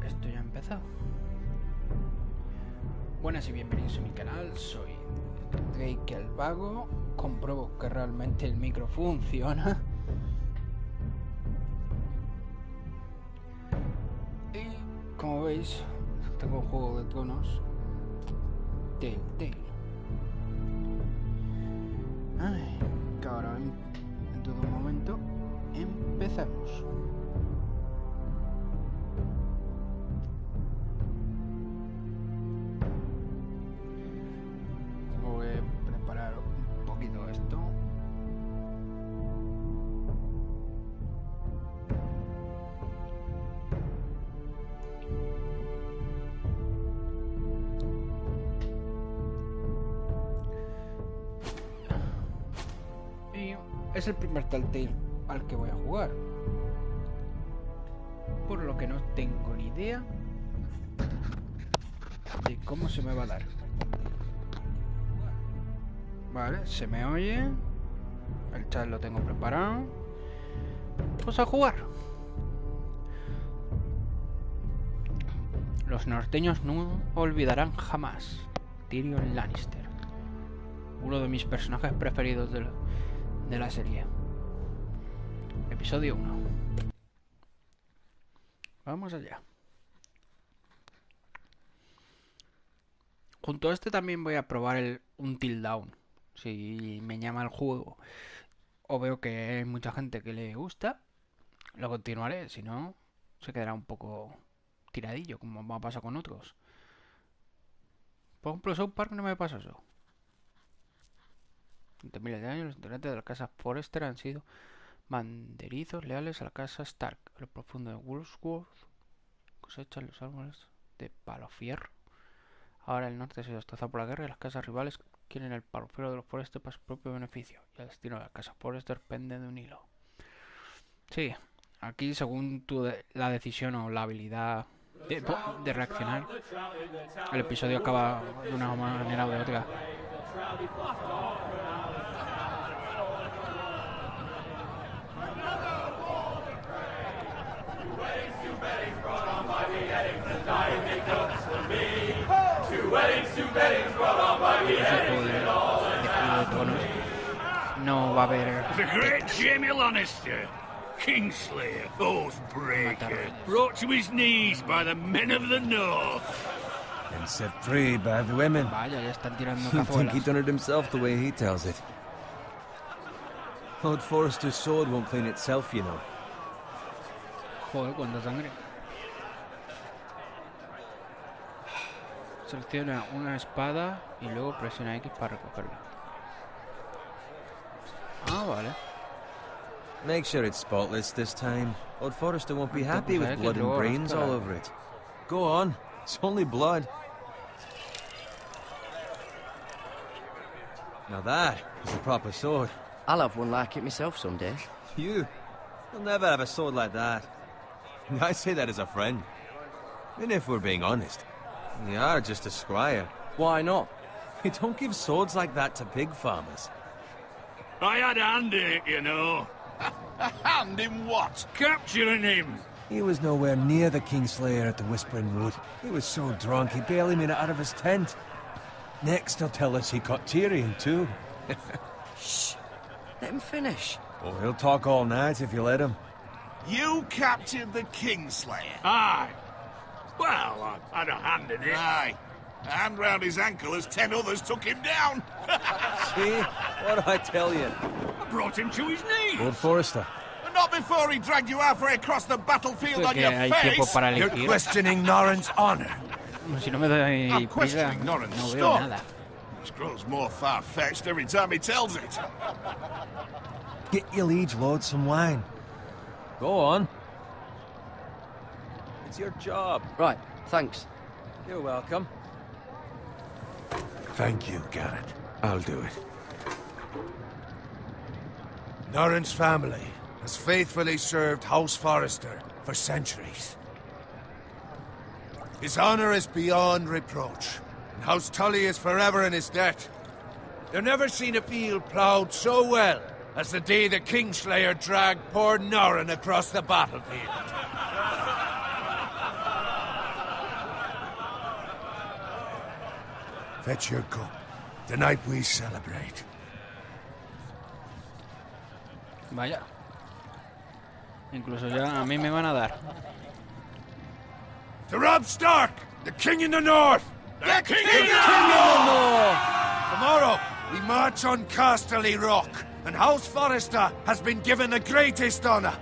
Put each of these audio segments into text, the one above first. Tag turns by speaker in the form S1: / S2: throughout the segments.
S1: esto ya ha empezado. Buenas y bienvenidos a mi canal, soy Drake el Vago. Compruebo que realmente el micro funciona. Y como veis, tengo un juego de tronos, Telltale. Ay, que ahora en todo momento empezamos. Tengo que preparar un poquito esto. Y es el primer Telltale al que voy a jugar, por lo que no tengo ni idea de cómo se me va a dar. Vale, se me oye. El chat lo tengo preparado. Pues a jugar. Los norteños no olvidarán jamás Tyrion Lannister, uno de mis personajes preferidos de la serie. Episodio 1. Vamos allá. Junto a este también voy a probar el Until Dawn. Si me llama el juego o veo que hay mucha gente que le gusta, lo continuaré. Si no, se quedará un poco tiradillo, como me ha pasado con otros. Por ejemplo, South Park no me pasa eso. Durante miles de años los integrantes de la casa Forrester han sido banderizos leales a la casa Stark. En lo profundo de Woolsworth cosechan los árboles de palofierro. Ahora el norte se ha destrozado por la guerra y las casas rivales quieren el palofierro de los Forrester para su propio beneficio. Y el destino de la casa Forrester pende de un hilo. Sí, aquí según la decisión o la habilidad de reaccionar, el episodio acaba de una manera o de otra. No va a haber.
S2: The great Jaime Lannister, Kingslayer, Oathbreaker, brought to his knees by the men of the North.
S3: And set free by the women.
S1: Vaya, ya están tirando
S3: I think he
S1: cazuelas.
S3: done it himself the way he tells it. Lord Forrester's sword won't clean itself, you know.
S1: Joder, cuánta sangre. Selecciona una espada y luego presiona X para recogerla. Ah, vale.
S3: Make sure it's spotless this time. Lord Forrester won't be happy with blood and brains all over it. Go on, it's only blood. Now that is a proper sword.
S4: I'll have one like it myself someday.
S3: You'll never have a sword like that. I say that as a friend. And if we're being honest, you are just a squire.
S4: Why not?
S3: You don't give swords like that to pig farmers.
S2: I had a hand in it, you know.
S5: A hand in what?
S2: Capturing him.
S3: He was nowhere near the Kingslayer at the Whispering Wood. He was so drunk he barely made it out of his tent. Next he'll tell us he caught Tyrion too.
S4: Shh. Let him finish.
S3: Oh, he'll talk all night if you let him.
S5: You captured the Kingslayer.
S2: Aye. Well, I had a hand in it.
S5: Aye. A hand round his ankle as 10 others took him down.
S3: See? What'd I tell you?
S2: I brought him to his knees.
S3: Lord Forrester.
S5: But not before he dragged you halfway across the battlefield
S1: Creo
S5: on
S1: que
S5: your
S1: hay tiempo
S5: face.
S1: para
S3: You're
S1: elegir.
S3: questioning Norren's honor.
S1: Si no me doy
S5: I'm
S1: prisa,
S5: questioning Norren's
S1: no veo
S5: storm.
S1: nada.
S5: This grows more far-fetched every time he tells it.
S3: Get your liege lord some wine. Go on. It's your job.
S4: Right, thanks.
S3: You're welcome.
S6: Thank you, Garrett. I'll do it. Norren's family has faithfully served House Forrester for centuries. His honor is beyond reproach, and House Tully is forever in his debt. They've never seen a field ploughed so well as the day the Kingslayer dragged poor Norren across the battlefield. Fetch your cup. Tonight we celebrate.
S1: Vaya. Incluso ya a mí me van a dar.
S6: To Robb Stark, the king in the north!
S5: The king
S6: in the north! Tomorrow, we march on Casterly Rock, and House Forrester has been given the greatest honor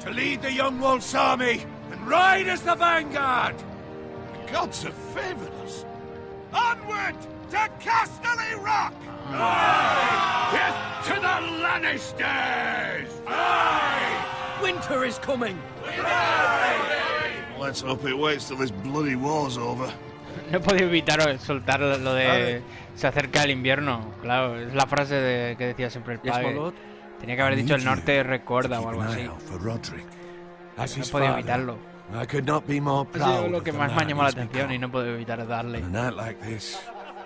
S6: to lead the Young Wolf's army and ride as the vanguard!
S5: The gods have favored us. Onward to Casterly Rock!
S2: Aye! Death to the Lannisters!
S5: Aye!
S4: Winter is coming!
S5: Let's hope it waits till this bloody war's over.
S1: No he podido evitar soltar lo de se acerca el invierno. Claro, es la frase que decía siempre el padre. Tenía que haber dicho el norte recuerda o algo así. No he podido evitarlo. Es lo que más me ha llamado la atención y no he podido evitar darle.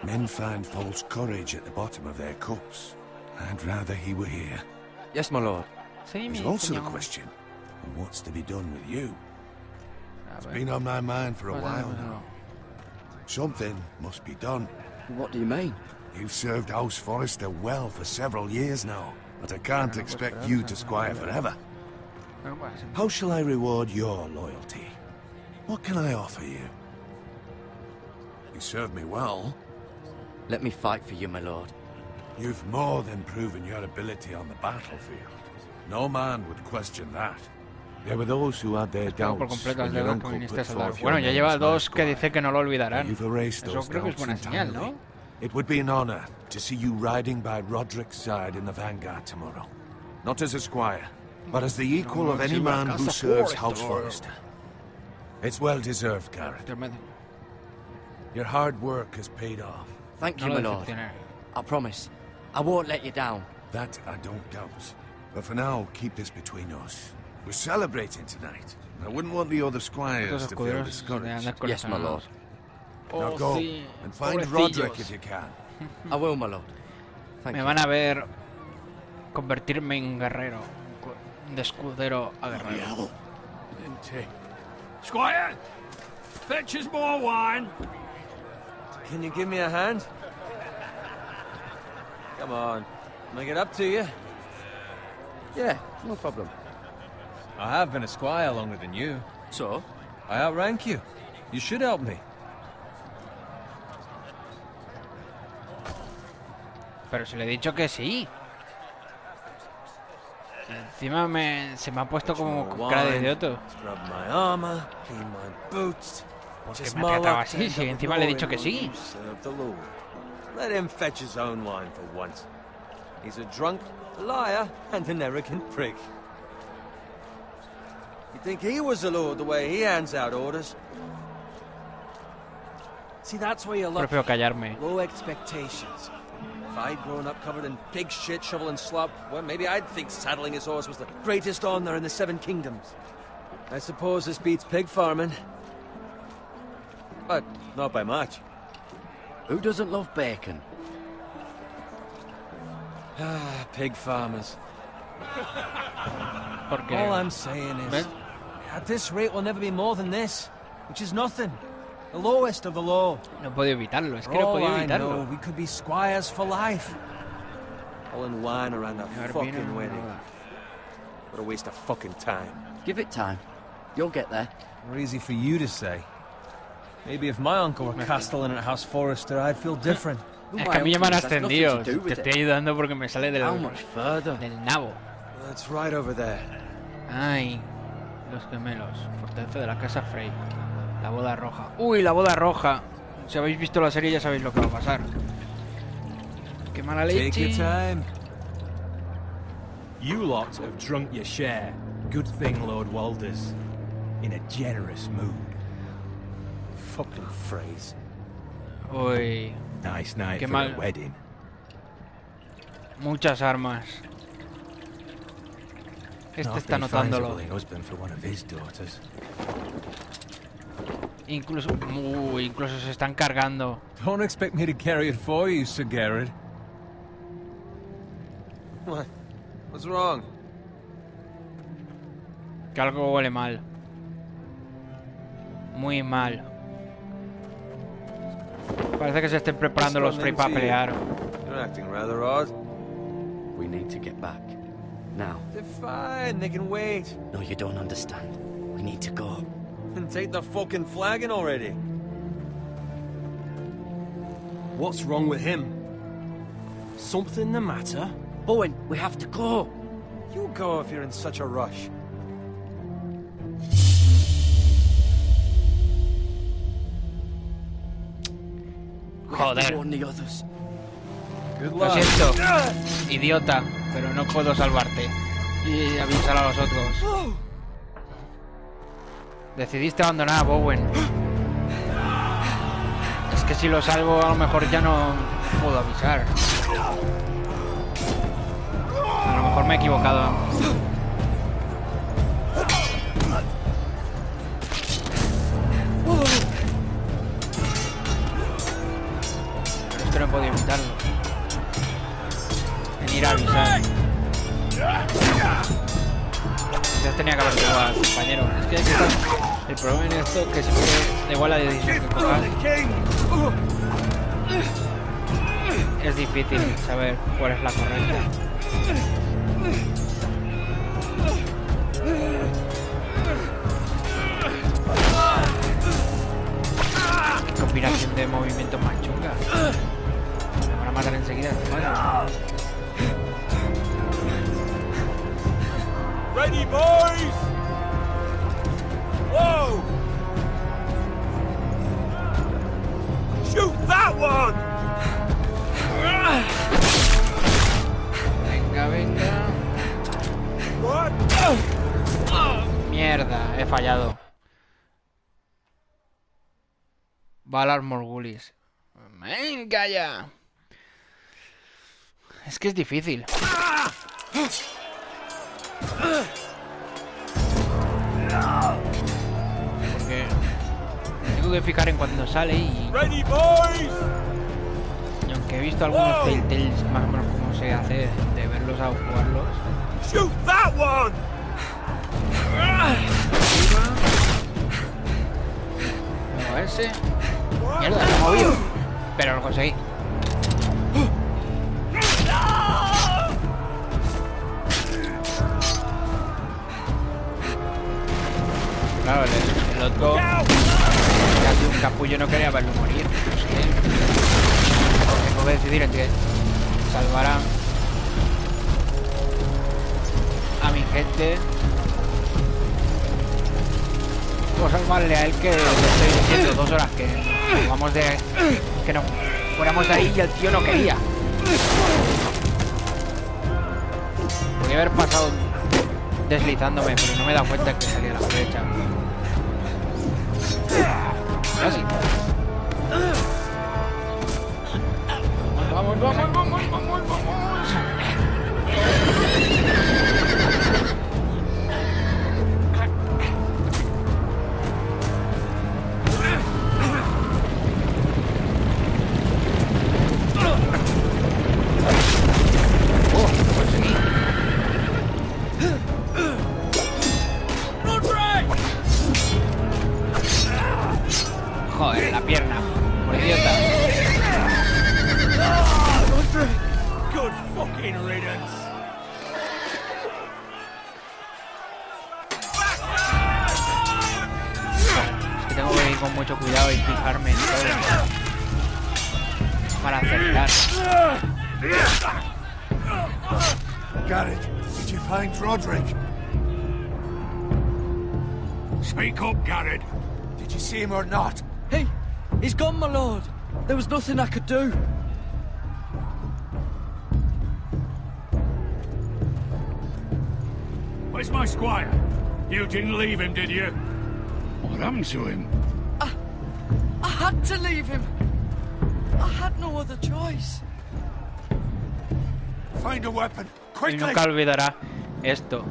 S6: Men find false courage at the bottom of their cups. I'd rather he were here.
S4: Yes, my lord.
S1: Sí,
S6: There's
S1: mi
S6: also the
S1: señor.
S6: question of what's to be done with you.
S1: A
S6: It's
S1: ver,
S6: been on my mind for a
S1: pues,
S6: while
S1: no.
S6: now. Something must be done.
S4: What do you mean?
S6: You've served House Forrester well for several years now, but I can't expect you to squire forever.
S1: Bueno, pues,
S6: How shall I reward your loyalty? What can I offer you? You served me well.
S4: Let me fight for you, my lord.
S6: You've more than proven your ability on the battlefield. No man would question that. There were those who had their
S1: tengo por
S6: doubts
S1: completo
S6: when
S1: al
S6: your
S1: dedo que
S6: uncle
S1: viniste a
S6: put
S1: salvar.
S6: forth
S1: Bueno,
S6: your
S1: ya
S6: name
S1: lleva
S6: as my
S1: dos que
S6: squire.
S1: dice que no lo olvidarán.
S6: You've erased
S1: Eso
S6: those
S1: creo que es
S6: doubts
S1: buena señal,
S6: entirely.
S1: ¿no?
S6: It would be an honor to see you riding by Roderick's side in the vanguard tomorrow. Not as a squire, but as the equal of any man who serves House Forrester. It's well deserved, Garrett. Your hard work has paid off.
S4: Thank
S1: No
S4: you,
S1: lo
S4: my lord.
S1: decepcionaré.
S4: I promise. I won't let you down.
S6: That I don't doubt. But for now, keep this between us. We're celebrating tonight. I wouldn't want the other squires
S1: Estos
S6: to feel
S1: escuderos de
S6: discouraged.
S1: andar
S4: Yes, my lord.
S6: Now
S1: Oh,
S6: go
S1: sí,
S6: and find
S1: pobrecillos.
S6: Roderick if you can.
S4: I will, my lord. Thank
S1: Me
S4: you.
S1: van a ver convertirme en guerrero, de escudero a guerrero.
S2: Squire, fetch us more wine.
S3: Can you give me a hand? Come on. Can I get up to you?
S4: Yeah, no problem.
S3: I have been a squire longer than you.
S4: So?
S3: I outrank you. You should help me.
S1: Pero se le he dicho que sí. Encima se me ha puesto como con cara de idioto.
S3: Scrub my armor, clean my boots.
S1: Porque
S3: Just
S1: me ha
S3: my
S1: tratado
S3: luck
S1: así,
S3: turned
S1: si
S3: up
S1: encima le he dicho que
S3: ignoring
S1: sí.
S3: what you served the Lord. Let him fetch his own wine for once. He's a drunk, a liar, and an arrogant prick. You think he was the Lord the way he hands out orders? See, that's where you're lucky.
S1: Prefiero callarme.
S3: Low expectations. If I'd grown up covered in pig shit, shovel and slop, well, maybe I'd think saddling his horse was the greatest honor in the Seven Kingdoms. I suppose this beats pig farming. But not by much.
S4: Who doesn't love bacon?
S3: Ah, pig farmers.
S1: Porque
S3: All I'm saying is,
S1: ¿ves?
S3: at this rate we'll never be more than this, which is nothing. The lowest of the low.
S1: No he podido evitarlo, es
S3: For
S1: que no he
S3: all
S1: podido
S3: I know,
S1: evitarlo.
S3: we could be squires for life. Pulling wine around a
S1: Haber vino,
S3: fucking wedding.
S1: nada.
S3: What a waste of fucking time.
S4: Give it time. You'll get there.
S3: More easy for you to say. Maybe if my uncle were castellan at House Forrester, I'd feel different.
S4: Who
S1: Es
S4: my
S1: que a mí ya me han
S4: uncle is, has nothing
S1: ascendido.
S4: to do
S1: Te
S4: with
S1: estoy
S4: it.
S1: ayudando porque me sale
S4: How much further?
S1: del nabo.
S3: That's right over there.
S1: Ay, los gemelos. Fortaleza de la casa Frey. La boda roja. Uy, la boda roja. Si habéis visto la serie ya sabéis lo que va a pasar. Qué mala
S3: Take your
S1: leche.
S3: time.
S7: You lot have drunk your share. Good thing Lord Walder's in a generous mood.
S3: Fucking phrase.
S1: Uy,
S7: Nice night
S1: Qué
S7: for
S1: mal.
S7: a wedding.
S1: muchas armas. Este
S7: Not
S1: está
S7: that he finds a
S1: notándolo.
S7: willing husband for one of his daughters.
S1: Incluso, incluso se están cargando.
S3: Don't expect me to carry it for you, Sir Garrett. What? What's wrong?
S1: Que algo huele mal. Muy mal. Parece que se estén preparando los Frey para pelear.
S3: You're acting rather odd.
S4: We need to get back. Now.
S3: They're fine, they can wait.
S4: No, you don't understand. We need to go.
S3: And take the fucking flagon already.
S7: What's wrong with him? Something the matter?
S4: Owen, we have to go.
S3: You go if you're in such a rush.
S4: We have to
S1: Joder.
S4: warn the others.
S3: Good
S1: Lo
S3: luck.
S1: siento, idiota, pero no puedo salvarte. Y avisar a los otros. Decidiste abandonar a Bowen. Es que si lo salvo a lo mejor ya no puedo avisar. A lo mejor me he equivocado. Pero esto no he podido evitarlo. En ir a avisar. Entonces tenía que haber llegado al compañero. Es que el problema en esto es que siempre da igual la decisión que cojas. Es difícil saber cuál es la correcta. Qué combinación de movimientos más chunga. Me van a matar enseguida.
S3: Ready, boys! Whoa! Shoot that one!
S1: Venga, venga.
S3: What?
S1: Mierda, he fallado. Valar Morgulis. Venga ya. Es que es difícil. Porque tengo que fijar en cuando sale y
S3: Ready, boys!
S1: aunque he visto algunos Telltales más o menos cómo se hace de verlos a jugarlos.
S3: Shoot that one!
S1: Luego ese. Mierda, se ha movido. Pero lo conseguí. Claro, el otro casi un capullo, no quería verlo morir. Es que tengo que decidir entre salvar a mi gente o salvarle a él, que le estoy diciendo 2 horas que vamos de que nos fuéramos de ahí y el tío no quería. Podría haber pasado deslizándome, pero no me he dado cuenta que salía a la derecha. Casi. Vamos, vamos, vamos, vamos, vamos. Conseguí. Joder, la pierna. Por idiota.
S2: Good fucking riddance.
S1: Es que tengo que ir con mucho cuidado y fijarme en todo para acertar.
S6: Garrett, did you find Roderick?
S2: Speak up, Garrett.
S6: Did you see him or not?
S4: Hey, he's gone, my lord. There was nothing I could do.
S2: Where's my squire? You didn't leave him, did you? What happened to him?
S4: I had to leave him. I had no other choice.
S6: Find a weapon,
S1: Y
S6: quickly!
S1: nunca olvidará esto.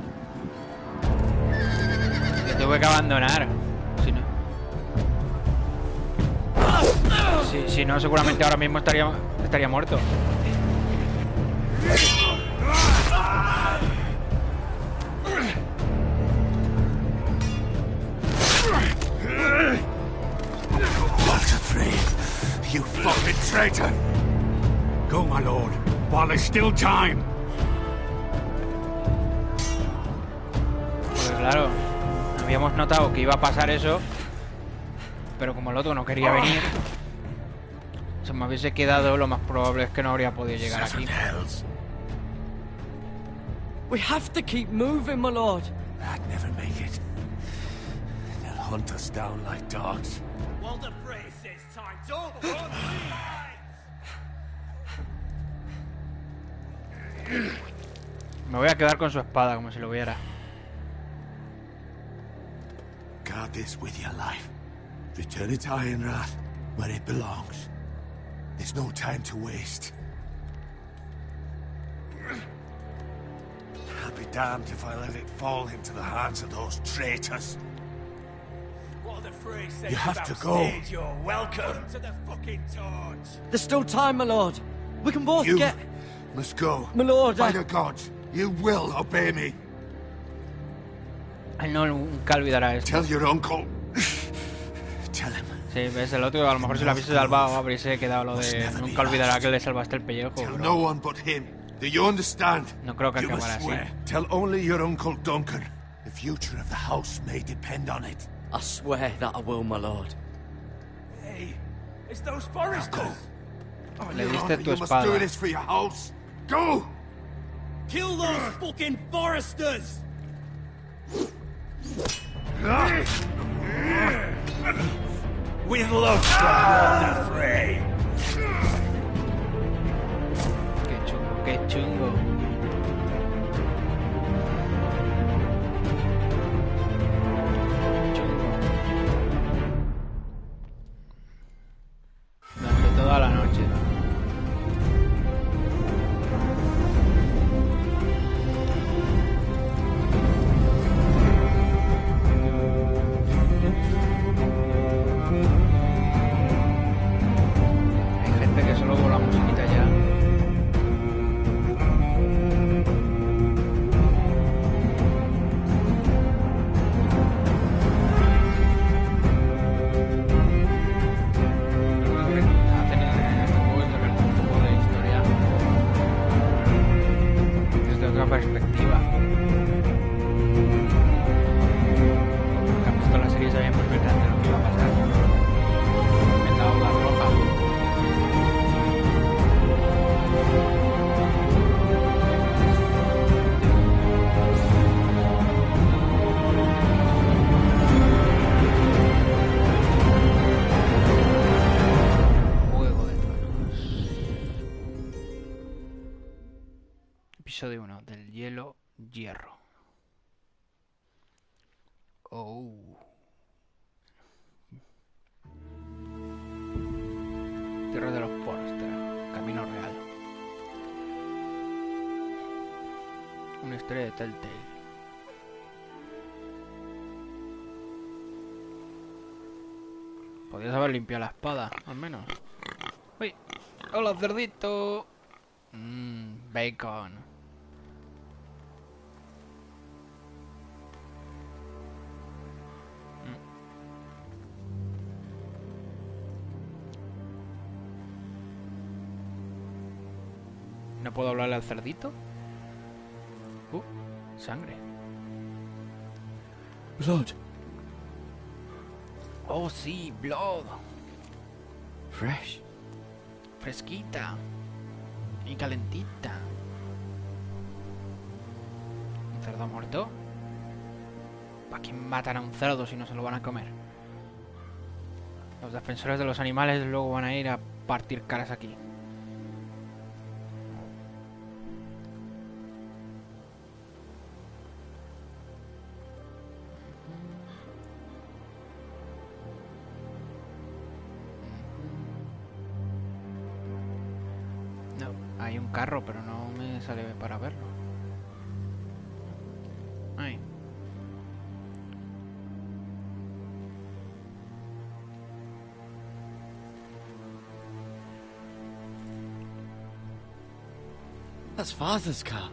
S1: Que tuve que abandonar. Si no, seguramente ahora mismo estaría muerto.
S6: Walter Frey, you fuck! traitor!
S2: Go, my lord, while there's still time.
S1: Pues claro, habíamos notado que iba a pasar eso, pero como el otro no quería venir, si me hubiese quedado, lo más probable es que no habría podido llegar aquí.
S4: We have to keep moving, my lord.
S6: I'd never make it. They'll hunt us down like dogs.
S5: Walder Frey says time's over.
S1: Me voy a quedar con su espada, como si lo viera.
S6: Guard this with your life. Return it to Ironrath, where it belongs. There's no time to waste. I'll be damned if I let it fall into the hands of those traitors.
S5: Walder Frey says
S6: You have to go.
S5: You're welcome to the fucking torch.
S4: There's still time, my lord. We can both
S6: You
S4: get...
S6: must go.
S4: My lord,
S6: By the gods, you will obey me.
S1: Él no nunca olvidará esto.
S6: Tell your uncle. Tell him.
S1: Sí, ves, el otro, a lo mejor si lo hubiese salvado, habría quedado lo de nunca olvidará que le salvaste el pellejo.
S6: Tell
S1: Pero
S6: no one but him. Do you understand?
S1: no creo que
S6: You must
S1: acabará así.
S6: swear. Tell only your uncle Duncan. The future of the house may depend on it.
S4: I swear that I will, my lord.
S5: Hey, it's those foresters.
S6: On
S1: Le
S6: your
S1: diste
S6: honor,
S1: tu
S6: you must
S1: espada.
S6: do this for your house. Go!
S5: Kill those fucking foresters. With love from Walder Frey.
S1: Qué chungo, qué chungo. Chungo. Durante toda la noche. Hay gente que solo con la musiquita ya. Ha tenido en este juego que sacar un poco de historia desde otra perspectiva. Que han visto la serie sabían perfectamente lo que iba a pasar. En la ola roja. Juego de Tronos. Episodio 1 del hielo hierro. Oh. Tierra de los Forster. Camino real. Una historia de Telltale. Podrías haber limpiado la espada, al menos. ¡Uy! ¡Hola, cerdito! Bacon. ¿No puedo hablarle al cerdito? Sangre.
S4: Blood.
S1: Oh, sí, blood.
S4: Fresh.
S1: Fresquita. Y calentita. ¿Un cerdo muerto? ¿Para qué matan a un cerdo si no se lo van a comer? Los defensores de los animales luego van a ir a partir caras aquí. No, hay un carro, pero no me sale para verlo. Ahí.
S4: That's father's car.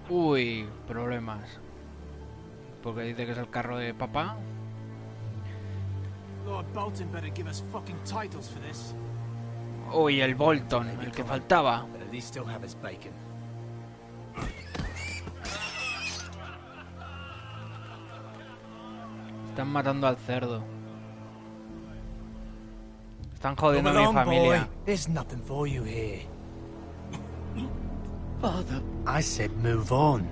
S1: Uy, problemas. Porque dice que es el carro de papá.
S5: Lord Bolton better give us fucking titles for this.
S1: Uy, el Bolton, el que faltaba.
S7: But at least still have his bacon.
S1: Están matando al cerdo. Están jodiendo a
S7: Come
S1: mi
S7: along,
S1: familia.
S7: boy. There's nothing for you here.
S4: Father,
S7: I said move on.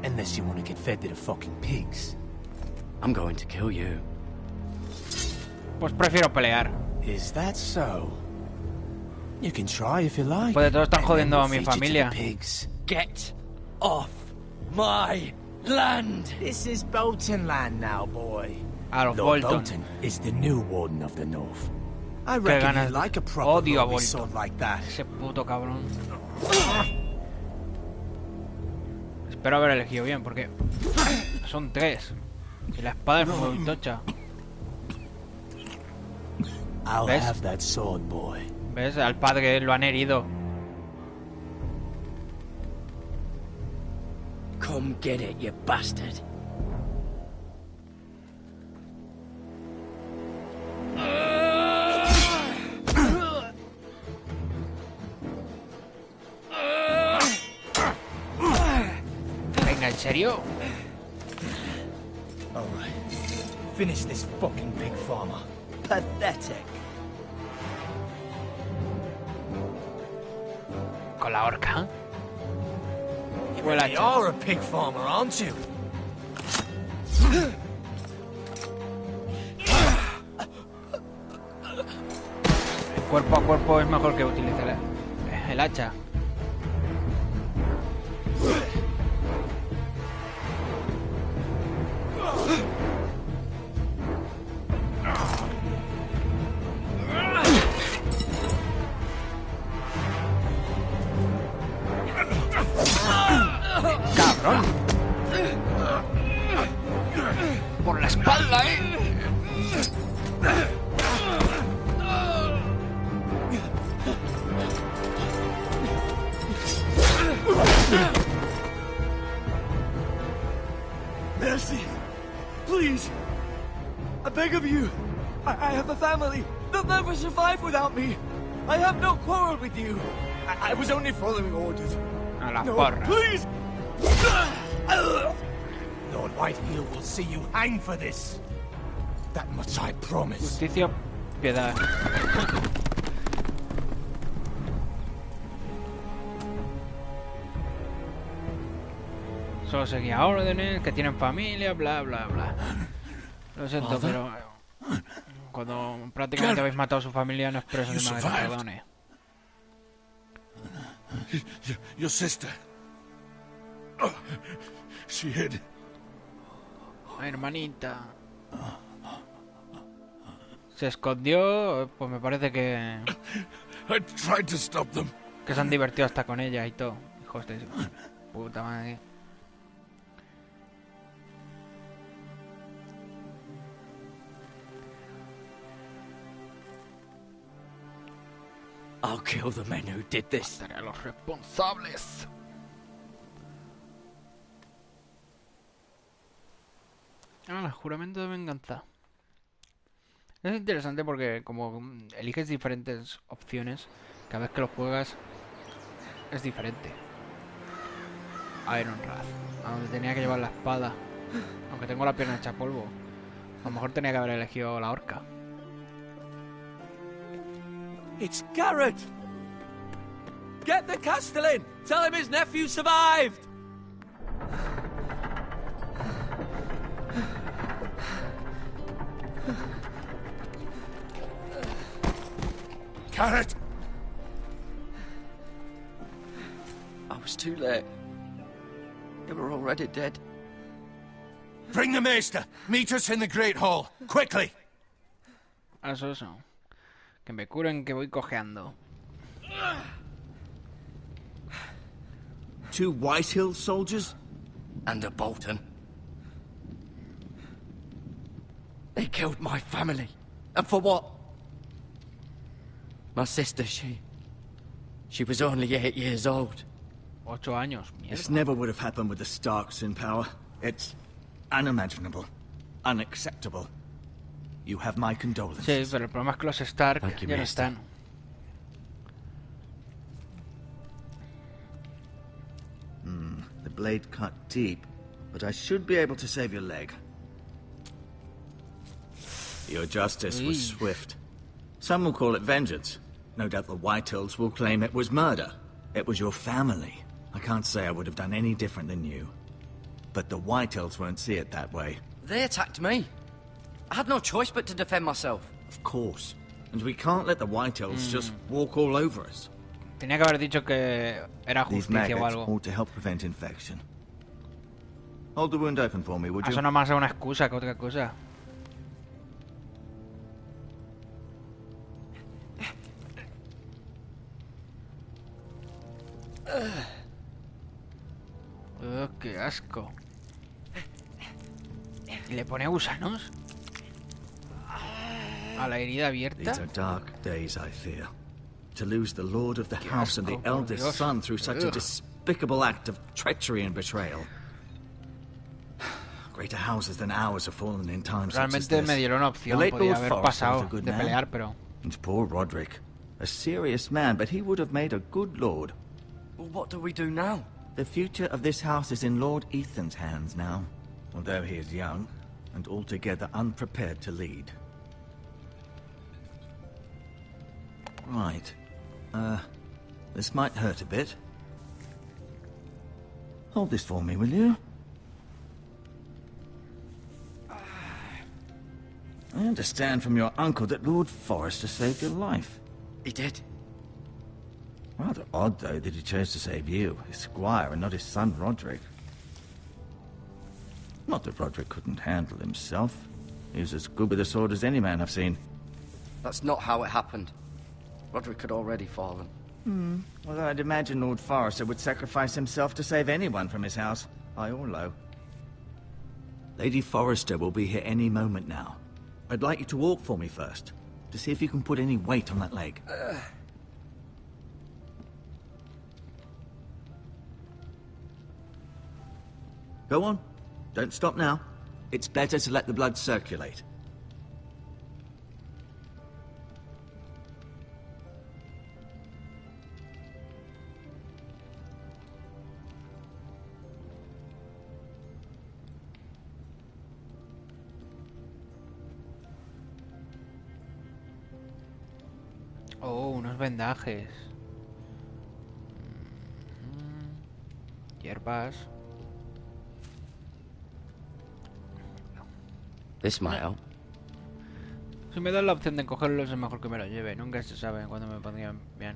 S7: Unless you want to get fed to the fucking pigs.
S8: I'm going to kill you.
S1: Pues prefiero pelear.
S7: Is that so? You can try if you like.
S1: Pues de todo están
S7: And
S1: jodiendo
S7: then
S1: a mi
S7: we'll feed you to
S1: familia.
S7: the pigs.
S4: get off my land.
S7: This is Bolton land now, boy.
S1: A los
S7: Lord
S1: Bolton.
S7: Bolton is the new warden of the north. I
S1: Qué
S7: reckon
S1: ganas
S7: he'd
S1: de-
S7: like a proper
S1: Odio a
S7: lordly
S1: Bolton.
S7: sword like that.
S1: Ese puto cabrón. Espero haber elegido bien, porque son 3. Y la espada es muy tocha.
S7: I'll
S1: ¿Ves?
S7: have that sword, boy.
S1: ¿Ves? Al padre lo han herido.
S8: Come get it, you bastard.
S1: Venga, ¿en serio?
S7: All right. Finish this fucking pig farmer. Pathetic.
S1: Con la horca.
S7: You
S1: Well,
S7: really are a pig farmer, aren't you?
S1: Cuerpo a cuerpo es mejor que utilizar el hacha. ¡Cabrón! ¡Por la espalda,
S4: Mercy. Please. I beg of you. I have a family. They'll never survive without me. I have no quarrel with you. I was only following orders.
S1: A la
S4: No,
S1: porra.
S4: please.
S7: Lord Whitehill will see you hang for this. That much I promise.
S1: Justicia, piedad. Solo seguía órdenes, que tienen familia, bla, bla, bla. Lo siento, pero cuando prácticamente habéis matado a su familia no espero
S6: You
S1: ni más que
S6: survived.
S1: perdone.
S6: Your sister. Oh, she hid.
S1: Hermanita. Se escondió, pues me parece que
S6: I tried to stop them.
S1: se han divertido hasta con ella y todo. Hijos de puta madre.
S8: I'll kill the men who did this.
S1: Mataré a los responsables. Ah, juramento de venganza. Es interesante porque como eliges diferentes opciones, cada vez que lo juegas es diferente. Iron Wrath, a donde tenía que llevar la espada. Aunque tengo la pierna hecha polvo. A lo mejor tenía que haber elegido la horca.
S3: It's Garrett! Get the Castellan! Tell him his nephew survived!
S6: Carrot!
S8: I was too late. They were already dead.
S6: Bring the maester! Meet us in the Great Hall! Quickly!
S1: Eso. Que me curen que voy cojeando.
S8: 2 Whitehill soldiers? And a Bolton. They killed my family. And for what? My sister, she was only 8 years old.
S1: 8 años,
S9: This
S1: mierda.
S9: never would have happened with the Starks in power. It's unimaginable. Unacceptable. You have my condolences.
S1: Sí, pero el problema es que los Stark
S8: Thank you,
S1: ya no
S8: Maester.
S1: están.
S9: blade cut deep, but I should be able to save your leg. Your justice was swift. Some will call it vengeance. No doubt the Whitehills will claim it was murder. It was your family. I can't say I would have done any different than you. But the Whitehills won't see it that way.
S8: They attacked me. I had no choice but to defend myself.
S9: Of course. And we can't let the Whitehills just walk all over us.
S1: Tenía que haber dicho que era
S9: These
S1: justicia o
S9: maggots
S1: algo.
S9: ought to help prevent infection. Hold the wound open for me, would you?
S1: Eso no más es una excusa que otra cosa. Qué asco. ¿Y le pone gusanos? A la herida abierta.
S9: These are dark days, I fear. To lose the lord of the house and the
S1: asco, por
S9: eldest
S1: Dios.
S9: son through such a despicable act of treachery and betrayal. Greater houses than ours have fallen in times such as
S1: Realmente
S9: this.
S1: me dieron una
S9: The
S1: opción.
S9: late
S1: Podía
S9: Lord
S1: haber
S9: Forrester was
S1: pasado
S9: a good
S1: de
S9: man.
S1: pelear, pero...
S9: And poor Roderick. A serious man, but he would have made a good lord.
S8: Well, what do we do now?
S9: The future of this house is in Lord Ethan's hands now, although he is young and altogether unprepared to lead. Right. This might hurt a bit. Hold this for me, will you? I understand from your uncle that Lord Forrester saved your life.
S8: He did.
S9: Rather odd, though, that he chose to save you, his squire, and not his son Roderick. Not that Roderick couldn't handle himself. He was as good with a sword as any man I've seen.
S8: That's not how it happened. Roderick had already fallen.
S9: Although I'd imagine Lord Forrester would sacrifice himself to save anyone from his house, high or low. Lady Forrester will be here any moment now. I'd like you to walk for me first, to see if you can put any weight on that leg. Go on. Don't stop now. It's better to let the blood circulate.
S1: Oh, unos vendajes. Hierbas.
S8: This might help.
S1: Si me dan la opción de cogerlos es mejor que me los lleve. Nunca se sabe cuándo me pondrían bien.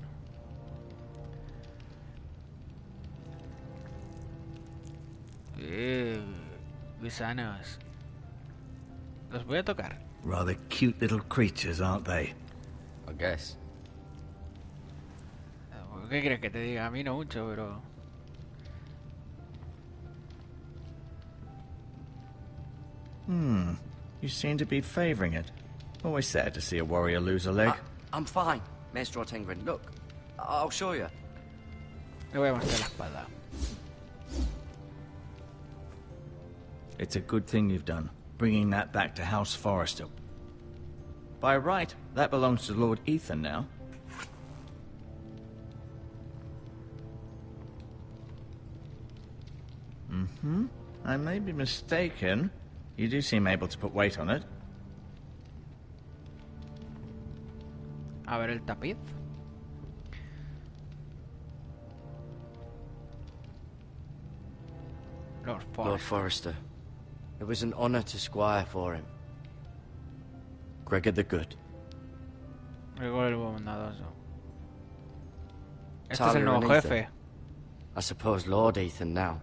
S1: Gusanos. Los voy a tocar.
S9: Rather cute little creatures, aren't they?
S8: I guess.
S1: ¿Qué crees que te diga? A mí no mucho, pero...
S9: You seem to be favouring it. Always sad to see a warrior lose a leg.
S8: I'm fine, Maestro Tengrin. Look, I'll show you.
S1: Le voy a mostrar la espada.
S9: It's a good thing you've done, bringing that back to House Forrester. By right, that belongs to Lord Ethan now. I may be mistaken. You do seem able to put weight on it.
S1: A ver el tapiz.
S8: Lord Forrester. It was an honor to squire for him. Gregor the Good.
S1: Gregor el bondadoso. Este es
S8: Talia
S1: el nuevo
S8: and Ethan.
S1: jefe.
S8: I suppose Lord Ethan now.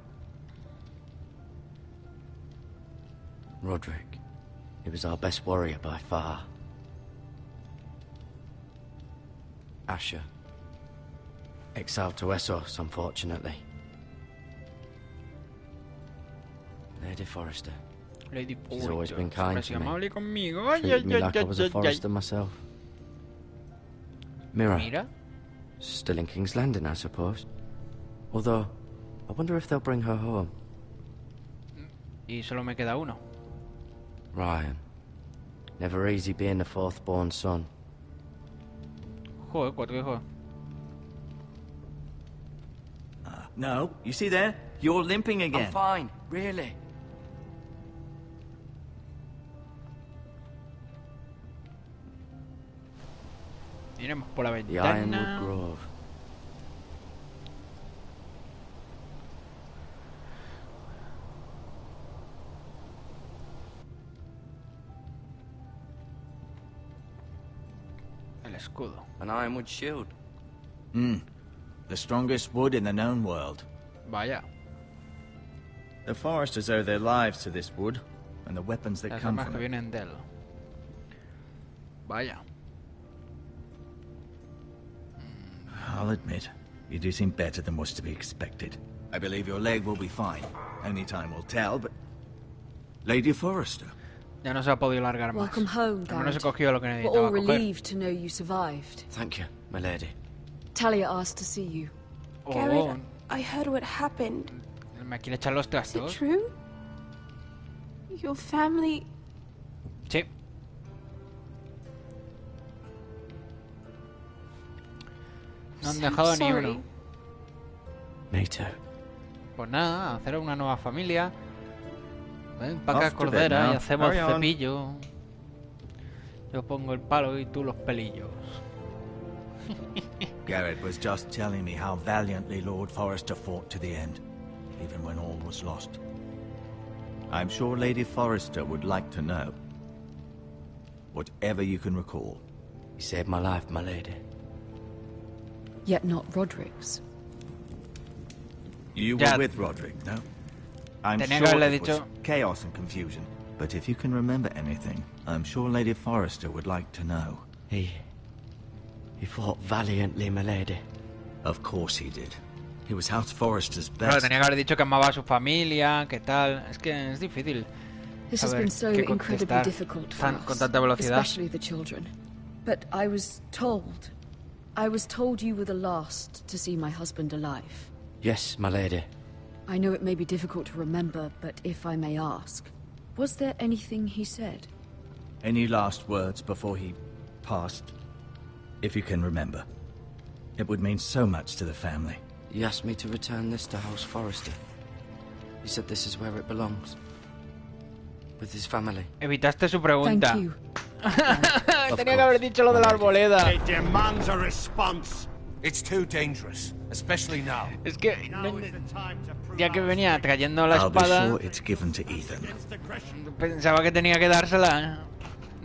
S8: Roderick. He was our best warrior by far. Asher. Exiled to Essos, unfortunately. Lady Forrester.
S1: Lady
S8: She's always been
S1: Siempre
S8: kind
S1: ha sido
S8: to me.
S1: amable conmigo. Ay,
S8: Treated
S1: ay,
S8: me
S1: ay,
S8: like I
S1: ay,
S8: was a
S1: ay,
S8: Forrester
S1: ay.
S8: myself. Mira.
S1: Mira.
S8: Still in King's Landing, I suppose. Although, I wonder if they'll bring her home.
S1: Y solo me queda uno.
S8: Ryan. Never easy being the fourth-born son.
S1: Joder, cuatro hijos.
S9: No, you see there? You're limping again.
S8: I'm fine, really.
S1: Iremos por la
S8: The
S1: ventana.
S8: Ironwood Grove.
S1: El escudo.
S8: An ironwood shield.
S9: The strongest wood in the known world.
S1: Vaya.
S9: The foresters owe their lives to this wood, and the weapons that
S1: Las
S9: come
S1: armas
S9: from
S1: que
S9: it.
S1: vienen de él. Vaya.
S9: I'll admit, you do seem better than was to be expected. I believe your leg will be fine. Only time will tell, but... Lady Forrester.
S1: Ya no se ha podido largar más.
S10: Welcome home,
S1: Al menos he
S10: Garrett.
S1: cogido lo que
S10: We're
S1: necesitaba
S10: all
S1: coger.
S10: relieved to know you survived.
S8: Thank you, my lady.
S10: Talia asked to see you.
S1: Oh,
S11: Garrett, I heard what happened.
S1: me quiere echar los
S11: Is it
S1: trastos.
S11: true? Your family...
S1: Sí. No han
S11: I'm
S1: dejado ni
S11: sorry.
S1: uno.
S8: Me too.
S1: Pues nada, hacer una nueva familia. Empaca
S9: Off to bed
S1: cordera
S9: now.
S1: y hacemos
S9: Hurry on.
S1: cepillo. Yo pongo el palo y tú los pelillos.
S9: Garrett was just telling me how valiantly Lord Forrester fought to the end, even when all was lost. I'm sure Lady Forrester would like to know. Whatever you can recall.
S8: You saved my life, my lady.
S10: Yet not Roderick's.
S9: You
S1: Ya.
S9: were with Roderick, no? I'm
S1: Tenía que
S9: sure
S1: haberle
S9: it was
S1: dicho-
S9: chaos and confusion. But if you can remember anything, I'm sure Lady Forrester would like to know.
S8: He fought valiantly, my lady.
S9: Of course he did. He was House Forrester's
S1: Claro,
S9: best.
S1: tenía que haber dicho que amaba a su familia, que tal. Es que es difícil
S10: This has
S1: saber
S10: been so
S1: qué
S10: incredibly
S1: contestar
S10: difficult for
S1: con
S10: us,
S1: tanta velocidad.
S10: especially the children. But I was told you were the last to see my husband alive.
S8: Yes, my lady.
S10: I know it may be difficult to remember, but if I may ask, was there anything he said?
S9: Any last words before he passed? If you can remember. It would mean so much to the family.
S8: He asked me to return this to House Forrester. He said this is where it belongs. With his family.
S1: Evitaste su pregunta.
S10: Thank you.
S1: Tenía que haber dicho lo de la arboleda.
S5: It demands a response.
S6: It's too dangerous, especially now.
S1: Es que
S5: Now is the time to prove
S1: ya que
S5: our
S1: venía trayendo la
S9: I'll be
S1: espada,
S9: sure it's given to Ethan.
S5: against aggression.
S1: pensaba que tenía que dársela.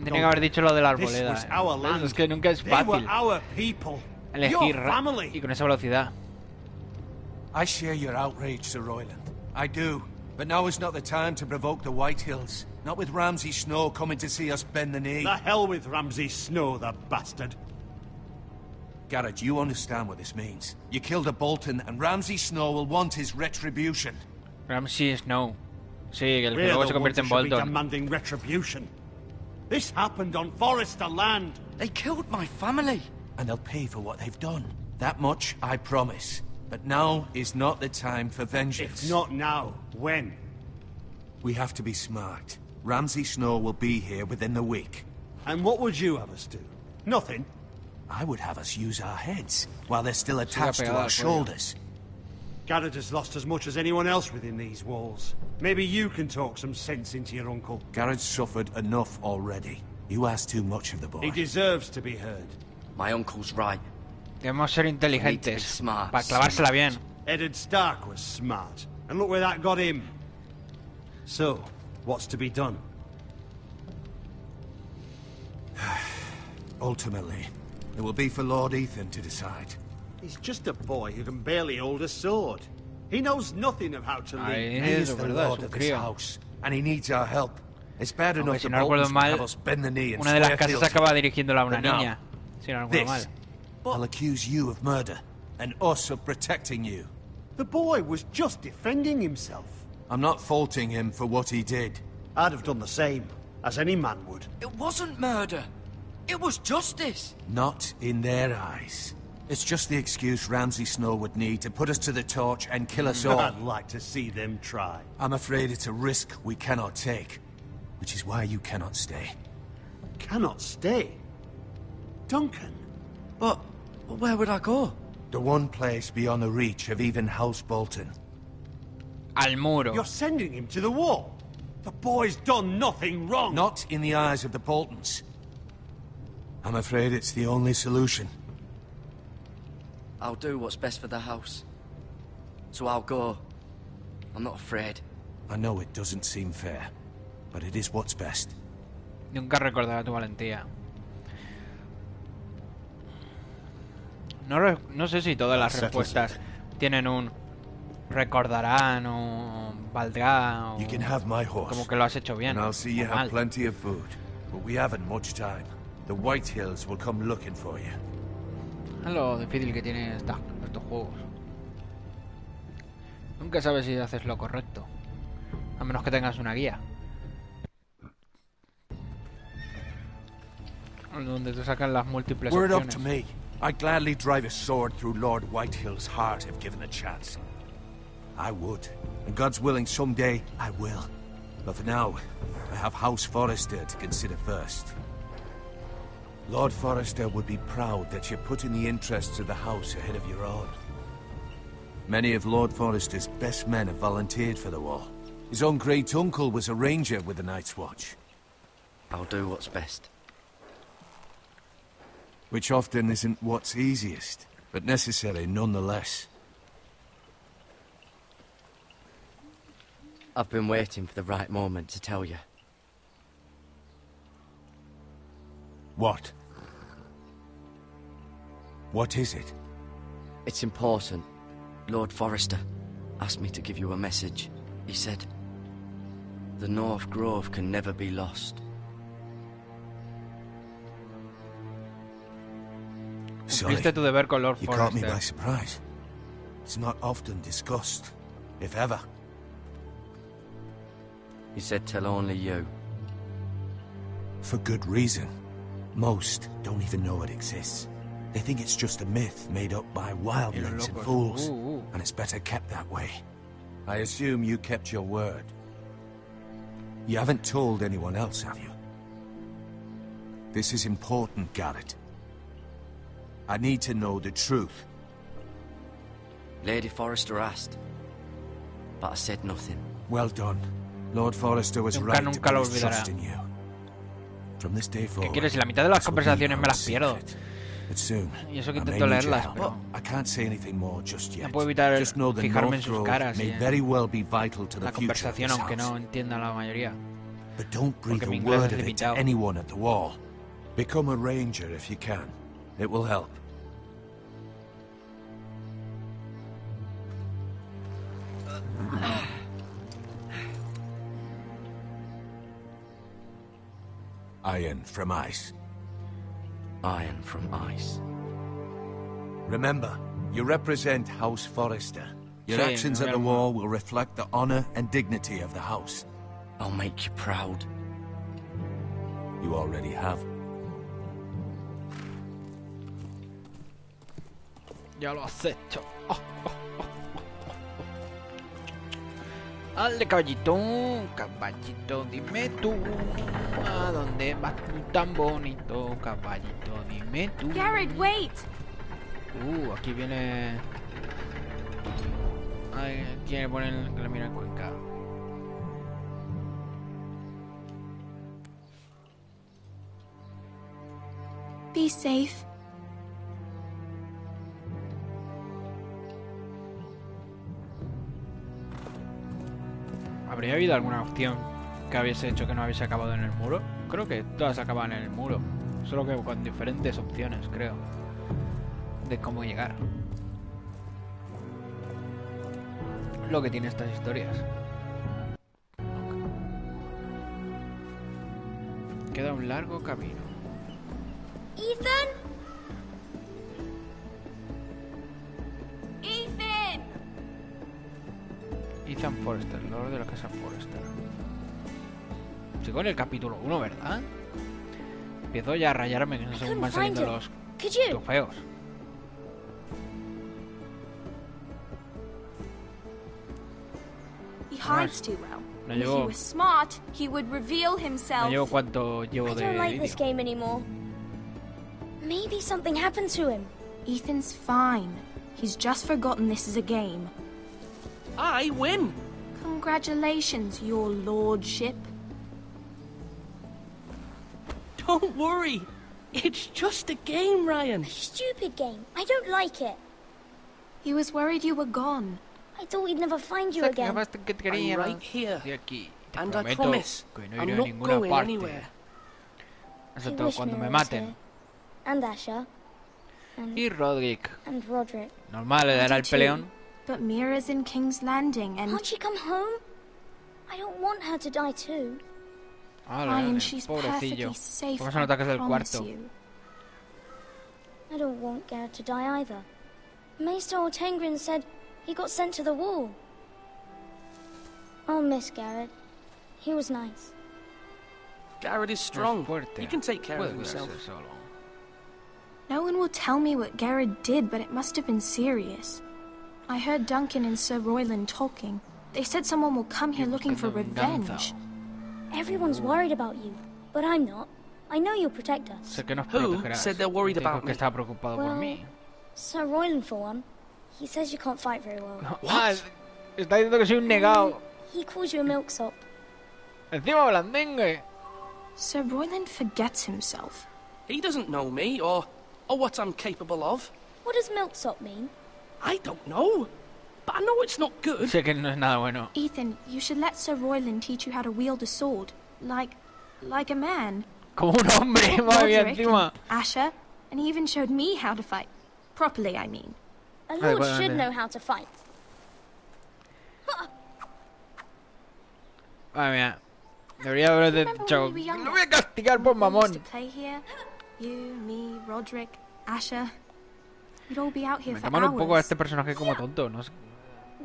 S1: Tenía que haber dicho lo de la
S5: This
S1: arboleda.
S5: was our land.
S1: Es que nunca es
S5: They were
S1: fácil
S5: our people.
S1: elegir
S5: Your family.
S1: y con esa velocidad.
S6: I share your outrage, Sir Royland. I do. But now is not the time to provoke the White Hills. Not with Ramsay Snow coming to see us bend the knee.
S5: The hell with Ramsay Snow, the bastard.
S6: Garrett, you understand what this means. You killed a Bolton, and Ramsay Snow will want his retribution.
S1: Ramsay Snow. Sí, el que
S5: We're
S1: luego
S5: the
S1: se convierte en
S5: ones who should be
S1: Bolton.
S5: demanding retribution. This happened on Forrester land.
S8: They killed my family.
S6: And they'll pay for what they've done. That much, I promise. But now is not the time for vengeance.
S5: If not now, when?
S6: We have to be smart. Ramsay Snow will be here within the week.
S5: And what would you have us do? Nothing.
S6: I would have us use our heads, while they're still attached to
S1: pegada
S6: our
S1: al cuello.
S6: shoulders.
S5: Garrett has lost as much as anyone else within these walls. Maybe you can talk some sense into your uncle.
S6: Garrett's suffered enough already. You ask too much of the boy.
S5: He deserves to be heard.
S8: My uncle's right.
S1: Debemos ser inteligentes
S8: smart,
S1: para clavársela bien.
S5: Eddard Stark was smart, and look where that got him. So, what's to be done?
S6: Ultimately, it will be for Lord Ethan to decide.
S5: He's just a boy who can barely hold a sword. He knows nothing of how to lead.
S1: Ahí
S6: He
S1: es
S6: is the
S1: verdad,
S6: lord
S1: es un
S6: of this
S1: crío.
S6: house, and he needs our help. It's bad
S1: Aunque
S6: enough
S1: si
S6: the
S1: no recuerdo
S6: Boltons would have
S1: mal,
S6: us bend the knee and
S1: una de las
S6: swear
S1: casas
S6: fealty.
S1: acaba dirigiéndola a una
S6: But now,
S1: niña. Si no recuerdo mal.
S6: This, I'll accuse you of murder, and us of protecting you.
S5: The boy was just defending himself.
S6: I'm not faulting him for what he did.
S5: I'd have done the same, as any man would.
S8: It wasn't murder. It was justice.
S6: Not in their eyes. It's just the excuse Ramsay Snow would need to put us to the torch and kill us all.
S5: I'd like to see them try.
S6: I'm afraid it's a risk we cannot take, which is why you cannot stay.
S5: Cannot stay. Duncan.
S8: But where would I go?
S6: The one place beyond the reach of even House Bolton.
S1: Al muro.
S5: You're sending him to the wall. The boy's done nothing wrong.
S6: Not in the eyes of the Boltons. I'm afraid it's the only solution.
S8: I'll do what's best for the house. So I'll go. I'm not afraid.
S6: I know it doesn't seem fair, but it is what's best.
S1: Nunca recordará tu valentía. No sé si todas las respuestas tienen un recordarán o valdrá o
S6: You can have my horse.
S1: como que lo has hecho bien.
S6: And I'll see you
S1: o
S6: have
S1: mal.
S6: plenty of food. But we haven't much time. The White Hills will come looking for you.
S1: Es lo difícil que tienen estos juegos. Nunca sabes si haces lo correcto. A menos que tengas una guía. Donde te sacan las múltiples
S6: Were it up
S1: opciones.
S6: to me, I'd gladly drive a sword through Lord Whitehill's heart if given the chance. I would. And God's willing, someday I will. But for now, I have House Forrester to consider first. Lord Forrester would be proud that you're putting the interests of the house ahead of your own. Many of Lord Forrester's best men have volunteered for the war. His own great-uncle was a ranger with the Night's Watch.
S8: I'll do what's best.
S6: Which often isn't what's easiest, but necessary nonetheless.
S8: I've been waiting for the right moment to tell you.
S6: What? What is it?
S8: It's important. Lord Forrester asked me to give you a message. He said, the North Grove can never be lost.
S6: Sorry,
S1: Cumpliste tu deber con Lord
S6: you caught me
S1: Forrester.
S6: by surprise. It's not often discussed, if ever.
S8: He said tell only you.
S6: For good reason. Most don't even know it exists. They think it's just a myth made up by wildlings and fools, and it's better kept that way. I assume you kept your word. You haven't told anyone else, have you? This is important, Garrett. I need to know the truth.
S8: Lady Forrester asked, but I said nothing.
S6: Well done. Lord Forrester was right to
S1: Nunca lo
S6: put his
S1: olvidará.
S6: trust in you. From this day
S1: ¿Qué
S6: forward,
S1: quieres? Si la mitad de las
S6: this will be
S1: conversaciones me las
S6: our
S1: pierdo.
S6: secret. But soon,
S1: Y eso que
S6: I may
S1: intento
S6: need your
S1: leerlas,
S6: help.
S1: pero
S6: I can't say anything more just yet.
S1: no puedo evitar
S6: Just know the
S1: fijarme en
S6: North
S1: sus
S6: Grove
S1: caras
S6: may
S1: y en
S6: very well be vital to the
S1: la
S6: future of
S1: conversación,
S6: this
S1: aunque
S6: house.
S1: no entienda la mayoría.
S6: But don't breathe
S1: Porque mi
S6: a
S1: inglés
S6: word
S1: es
S6: of it to
S1: limitado.
S6: anyone at the wall. Become a ranger if you can. It will help. Iron from ice.
S8: Iron from ice.
S6: Remember, you represent House Forrester. Your
S1: Sí,
S6: actions at the wall will reflect the honor and dignity of the house.
S8: I'll make you proud.
S6: You already have.
S1: Ya lo has hecho. Dale, caballito, caballito, dime tú, ¿a dónde vas tú tan bonito? Caballito, dime tú.
S11: Garrett, wait!
S1: Aquí viene... Ay, quiere poner que le mira Cuenca.
S11: Be safe.
S1: ¿Habría habido alguna opción que hubiese hecho que no hubiese acabado en el muro? Creo que todas acaban en el muro, solo que con diferentes opciones, creo, de cómo llegar. Lo que tiene estas historias. Queda un largo camino.
S11: Ethan? Ethan!
S1: Ethan Forrester, Lord de la Casa Forrester. Sigo en el capítulo 1, ¿verdad? Empiezo ya a rayarme según van saliendo los trofeos.
S11: He hides too well.
S1: No
S11: And if he
S1: llevo,
S11: was smart, he would reveal
S1: no
S11: himself.
S1: llevo cuánto llevo
S12: I
S1: de
S12: don't like this
S1: vídeo.
S12: game anymore. Maybe something happened to him.
S11: Ethan's fine. He's just forgotten this is a game.
S3: I win!
S11: Congratulations, your lordship.
S13: Don't worry. It's just a game, Ryan.
S12: A stupid game. I don't like it.
S11: He was worried you were gone.
S12: I thought we'd never find you again.
S13: I'm right here. And I promise, I'm not going anywhere.
S1: Eso todo cuando me maten.
S12: And Asher.
S1: Y Roderick.
S12: And Roderick.
S1: Normal, le dará el peleón.
S11: But Mira's in King's Landing and...
S12: Can't she come home? I don't want her to die too.
S11: Ryan, she's perfectly safe, I promise you.
S12: I don't want Garrett to die either. Maester Ortengrin said he got sent to the wall. I'll miss Garrett. He was nice.
S13: Garrett is strong. He can take care of himself.
S11: No one will tell me what Garrett did, but it must have been serious. I heard Duncan and Sir Royland talking. They said someone will come here looking for revenge.
S12: Everyone's worried about you, but I'm not. I know you'll protect us.
S13: Who said they're worried about me?
S12: Well, Sir Royland for one. He says you can't fight very well.
S1: What? Está diciendo que soy un negado.
S12: He calls you a milksop.
S1: Encima blandengue.
S11: Sir Royland forgets himself.
S13: He doesn't know me or what I'm capable of.
S12: What does milksop mean?
S13: I don't know. But I know it's not good.
S1: Sé que no es nada bueno.
S11: Ethan, you should let Sir Royland teach you how to wield a sword. Like a man.
S1: Como un hombre, madre mía, encima.
S11: Asher, and he even showed me how to fight. Properly, I mean.
S12: A lord should know how to fight.
S1: Madre mía. Debería haber dicho, lo voy a castigar por mamón.
S11: To play here. You, me, Roderick, Asher. We'd all be out here
S1: Me
S11: for
S1: toman un poco a
S11: hours.
S1: este personaje como tonto, no sé.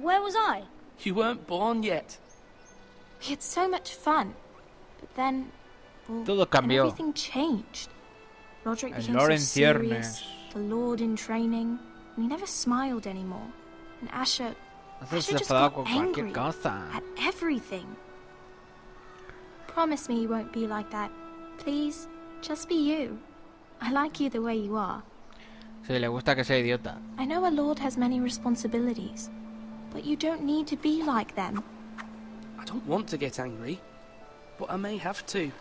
S12: Where was I?
S13: You weren't born yet.
S11: We had so much fun. But then... Well,
S1: Todo cambió.
S11: everything changed. Roderick
S1: El
S11: became
S1: Lord
S11: so
S1: en
S11: serious,
S1: ciernes.
S11: the Lord in training, and he never smiled anymore. And Asher
S1: Entonces se
S11: just
S1: enfadaba
S11: got
S1: con cualquier
S11: angry
S1: cosa.
S11: at everything. Promise me you won't be like that. Please, just be you. I like you the way you are.
S1: Sí, le gusta que sea idiota.
S11: I know a lord has many responsibilities, but you don't need to be like them.
S13: I don't want to get angry, but I may have to.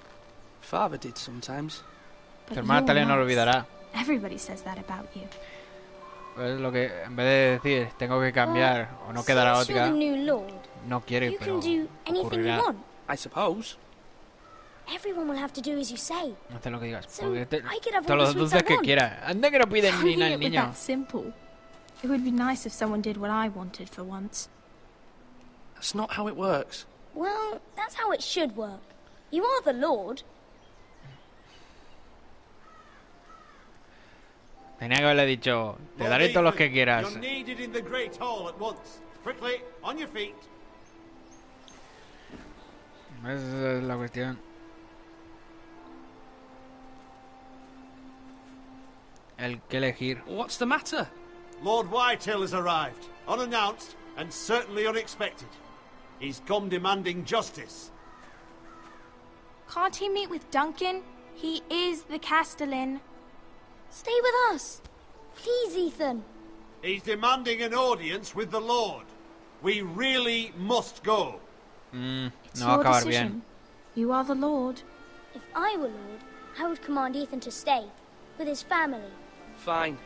S13: Father did sometimes.
S11: But
S1: Tu hermana Talia no lo
S11: you're
S1: olvidará.
S11: nice. Everybody says that about you.
S1: Es lo que, en vez de decir, tengo que cambiar o no quedar
S12: Since you're
S1: gótica,
S12: the new lord,
S1: no quiere,
S12: you
S1: pero
S12: can do anything you
S1: ocurrirá.
S12: want.
S13: I suppose.
S12: Everyone will have to do as you say.
S1: Hace lo que digas.
S12: So,
S1: Porque
S12: I could have
S1: todos
S12: all
S1: los
S12: the
S1: dulces
S12: sweets I
S1: que
S12: want.
S1: quiera. Anda que no piden ni
S11: Only
S1: al
S11: it were
S1: niño.
S11: that simple. It would be nice if someone did what I wanted for once.
S13: That's not how it works.
S12: Well, that's how it should work. You are the lord.
S1: Tenía que haberle dicho, te daré todos los que quieras.
S5: You're needed in the Great Hall at once. Quickly, on your feet.
S1: Esa es la cuestión. El que elegir.
S13: What's the matter?
S5: Lord Whitehill has arrived, unannounced and certainly unexpected. He's come demanding justice.
S11: Can't he meet with Duncan? He is the Castellan.
S12: Stay with us. Please, Ethan.
S5: He's demanding an audience with the Lord. We really must go.
S11: It's
S1: No va a
S11: your
S1: acabar
S11: decision.
S1: bien.
S11: You are the Lord.
S12: If I were lord, I would command Ethan to stay with his family.
S13: Fine.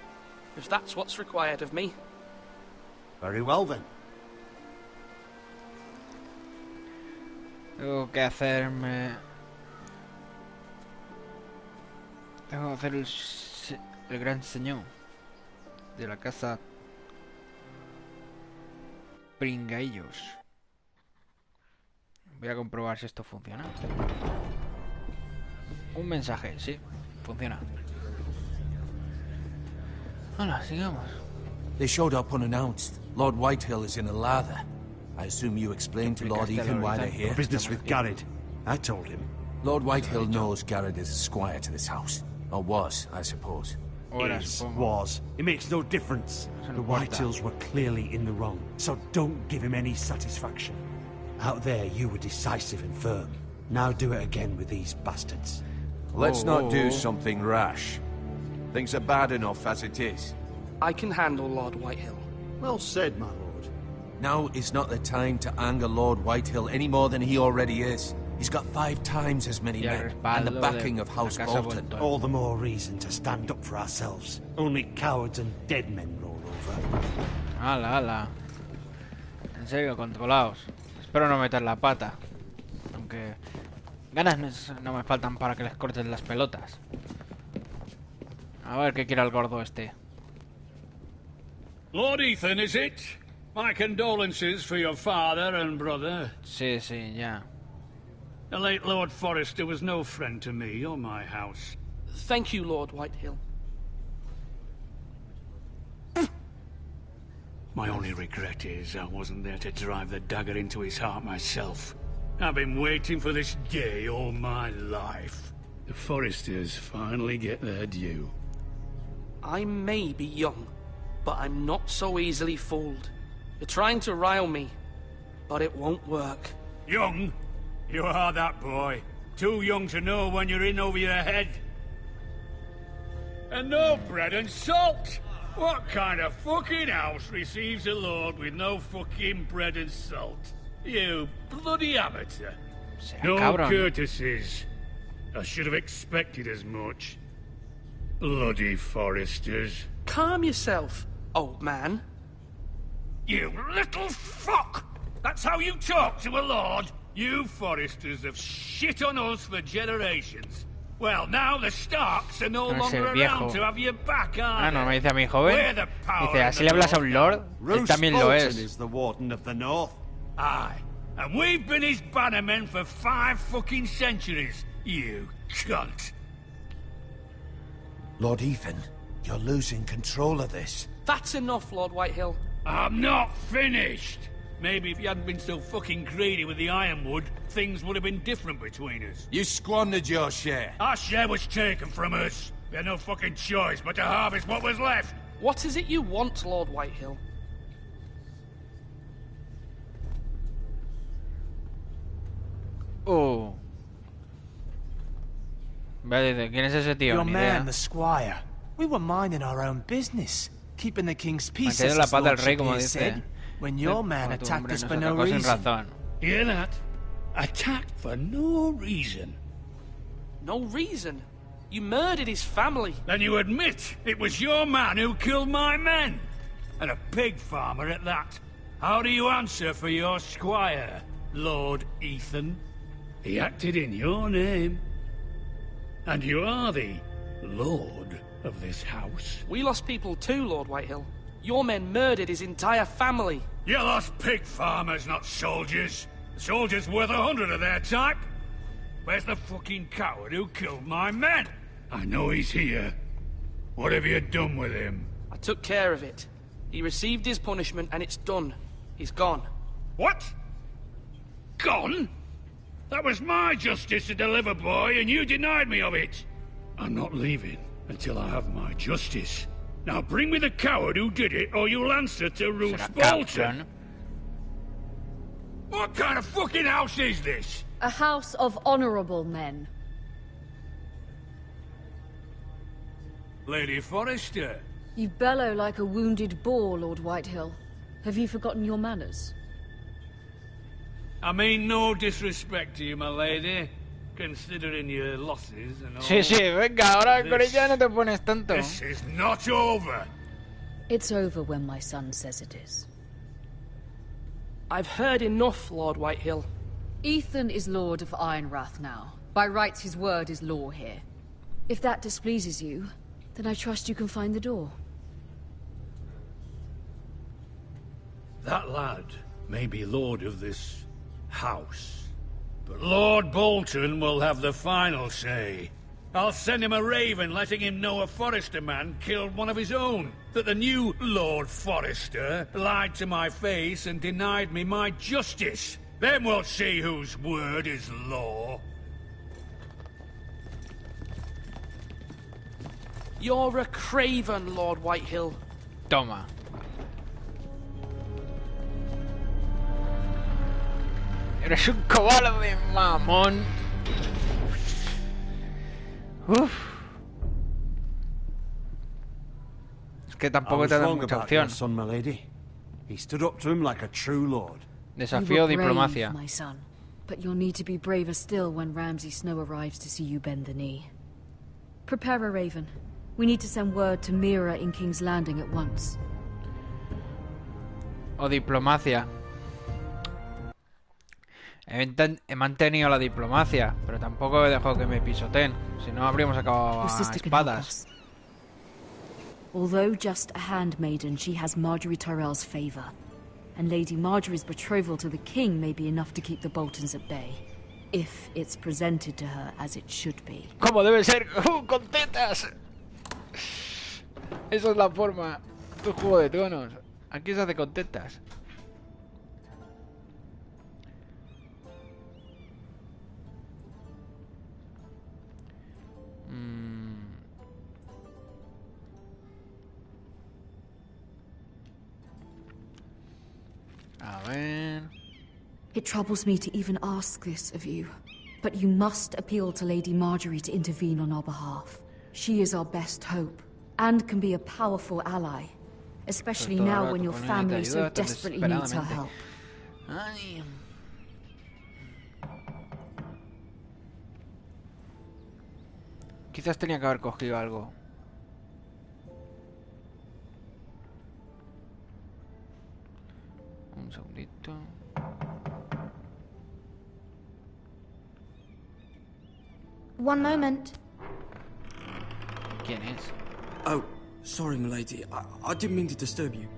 S13: If that's what's required of me.
S5: Very well then.
S1: Tengo que hacerme... Tengo que hacer el gran señor de la casa Pringaillos. Voy a comprobar si esto funciona. Un mensaje, sí, funciona. Hola, sigamos.
S6: They showed up unannounced. Lord Whitehill is in a lather. I assume you explained to Lord Ethan why they're here?
S5: Business with Garrett. I told him.
S6: Lord Whitehill knows Garrett is a squire to this house. Or was, I suppose.
S5: Was. It makes no difference. The Whitehills were clearly in the wrong, so don't give him any satisfaction. Out there, you were decisive and firm. Now do it again with these bastards.
S6: Let's not do something rash. Things are bad enough as it is.
S13: I can handle Lord Whitehill.
S5: Well said, my lord.
S6: Now is not the time to anger Lord Whitehill any more than he already is. He's got 5 times as many men, and the backing of House Bolton.
S5: All the more reason to stand up for ourselves. Only cowards and dead men roll over.
S1: Ala, ala. En serio, controlaos. Espero no meter la pata. Aunque ganas no me faltan para que les corten las pelotas. A ver qué quiere el gordo este.
S2: Lord Ethan, is it? My condolences for your father and brother.
S1: Sí, sí, ya.
S2: The late Lord Forrester was no friend to me or my house.
S13: Thank you, Lord Whitehill.
S2: My only regret is I wasn't there to drive the dagger into his heart myself. I've been waiting for this day all my life. The Forresters finally get their due.
S13: I may be young, but I'm not so easily fooled. You're trying to rile me, but it won't work.
S2: Young? You are that boy. Too young to know when you're in over your head. And no bread and salt! What kind of fucking house receives a lord with no fucking bread and salt? You bloody amateur. No courtesies. I should have expected as much. Bloody Forresters.
S13: Calm yourself, old man.
S2: You little fuck! That's how you talk to a lord? You Forresters have shit on us for generations. Well, now the Starks are no longer around to have your back, are
S1: no, me dice a mi joven. Dice, así le hablas a un lord. Él también lo es.
S5: Is the Warden of the North.
S2: Aye. And we've been his bannermen for 5 fucking centuries. You cunt.
S6: Lord Ethan, you're losing control of this.
S13: That's enough, Lord Whitehill.
S2: I'm not finished. Maybe if you hadn't been so fucking greedy with the ironwood, things would have been different between us.
S6: You squandered your share.
S2: Our share was taken from us. We had no fucking choice but to harvest what was left.
S13: What is it you want, Lord Whitehill?
S1: Oh. Vale, ¿quién es ese tío?
S7: Your
S1: Ni idea.
S7: man, the squire. We were minding our own business, keeping the king's peace.
S1: Manteniendo la paz del rey, como dice.
S7: Said, when your man attacked us for no
S1: sin
S7: reason.
S1: razón.
S2: Hear that? Attacked for no reason.
S13: No reason? You murdered his family.
S2: Then you admit it was your man who killed my men. And a pig farmer at that. How do you answer for your squire, Lord Ethan? He acted in your name. And you are the lord of this house.
S13: We lost people too, Lord Whitehill. Your men murdered his entire family.
S2: You lost pig farmers, not soldiers. The soldiers worth 100 of their type. Where's the fucking coward who killed my men? I know he's here. What have you done with him?
S13: I took care of it. He received his punishment and it's done. He's gone.
S2: What? Gone? That was my justice to deliver, boy, and you denied me of it. I'm not leaving until I have my justice. Now bring me the coward who did it, or you'll answer to Roose Bolton. What kind of fucking house is this?
S10: A house of honorable men.
S2: Lady Forrester.
S10: You bellow like a wounded boar, Lord Whitehill. Have you forgotten your manners?
S2: I mean no disrespect to you, my lady, considering your losses and all.
S1: Sí, sí, venga, ahora con ella no te pones tanto.
S2: This is not over.
S10: It's over when my son says it is.
S13: I've heard enough, Lord Whitehill.
S10: Ethan is Lord of Ironrath now. By rights, his word is law here. If that displeases you, then I trust you can find the door.
S2: That lad may be lord of this house, but Lord Bolton will have the final say. I'll send him a raven letting him know a Forrester man killed one of his own. That the new Lord Forrester lied to my face and denied me my justice. Then we'll see whose word is law.
S13: You're a craven, Lord Whitehill.
S1: Toma. Eres un cobarde, mamón. Uf. Es que tampoco te da mucha opción.
S5: Son, my lady. He stood up to him like a true lord.
S1: Desafío
S10: You were
S1: diplomacia.
S10: brave, my son, but you'll need to be braver still when Ramsay Snow arrives to see you bend the knee. Prepare a raven. We need to send word to Mira in King's Landing at once.
S1: O diplomacia. He mantenido la diplomacia, pero tampoco he dejado que me pisoteen. Si no, habríamos acabado
S10: Your
S1: a
S10: sister can help
S1: espadas.
S10: us. Although just a handmaiden, she has Marjorie Tyrell's favor. And Lady Marjorie's betrothal to the king may be enough to keep the Boltons at bay. If it's presented to her as it should be.
S1: Como debe ser, con tetas. Esa es la forma. Tu Juego de Tronos. Aquí se hace con tetas. A ver.
S10: It troubles me to even ask this of you, but you must appeal to Lady Marjorie to intervene on our behalf. She is our best hope, and can be a powerful ally, especially now when your family so desperately needs her help.
S1: Ay. Quizás tenía que haber cogido algo. Un segundito.
S11: One moment.
S1: ¿Quién es?
S14: Oh, sorry, milady. I didn't mean to disturb you.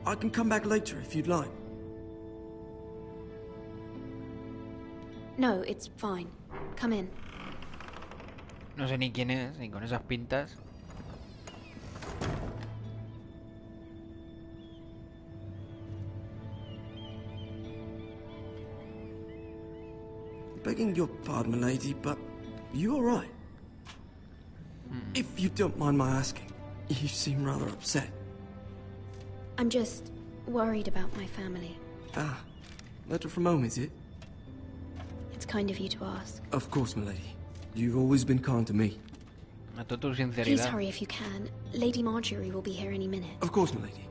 S14: I can come back later if you'd like.
S11: No, it's fine. Come in.
S1: No sé ni quién es, ni con esas pintas.
S14: Begging your pardon, milady, but you all right? If you don't mind my asking, you seem rather upset.
S11: I'm just worried about my family.
S14: Ah, letter from home, is it?
S11: It's kind of you to ask.
S14: Of course, milady. You've always been kind to me.
S1: Noto tu sinceridad.
S11: Please hurry if you can. Lady Marjorie will be here any minute.
S14: Of course, milady.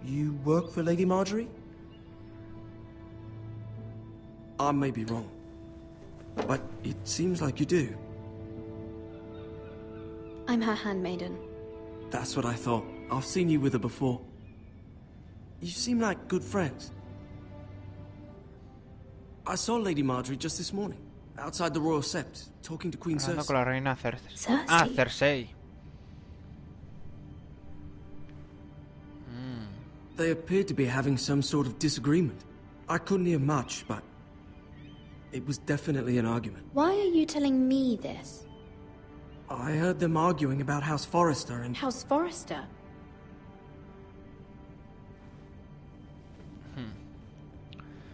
S14: You work for Lady Marjorie? I may be wrong, but it seems like you do.
S11: I'm her handmaiden.
S14: That's what I thought. I've seen you with her before. You seem like good friends. I saw Lady Marjorie just this morning, outside the Royal Sept, talking to Queen
S1: Hablando
S14: Cersei.
S1: con la reina Cersei.
S11: Cersei?
S1: Ah, Cersei.
S14: They appeared to be having some sort of disagreement. I couldn't hear much, but it was definitely an argument.
S11: Why are you telling me this?
S14: I heard them arguing about House Forrester and...
S11: House Forrester?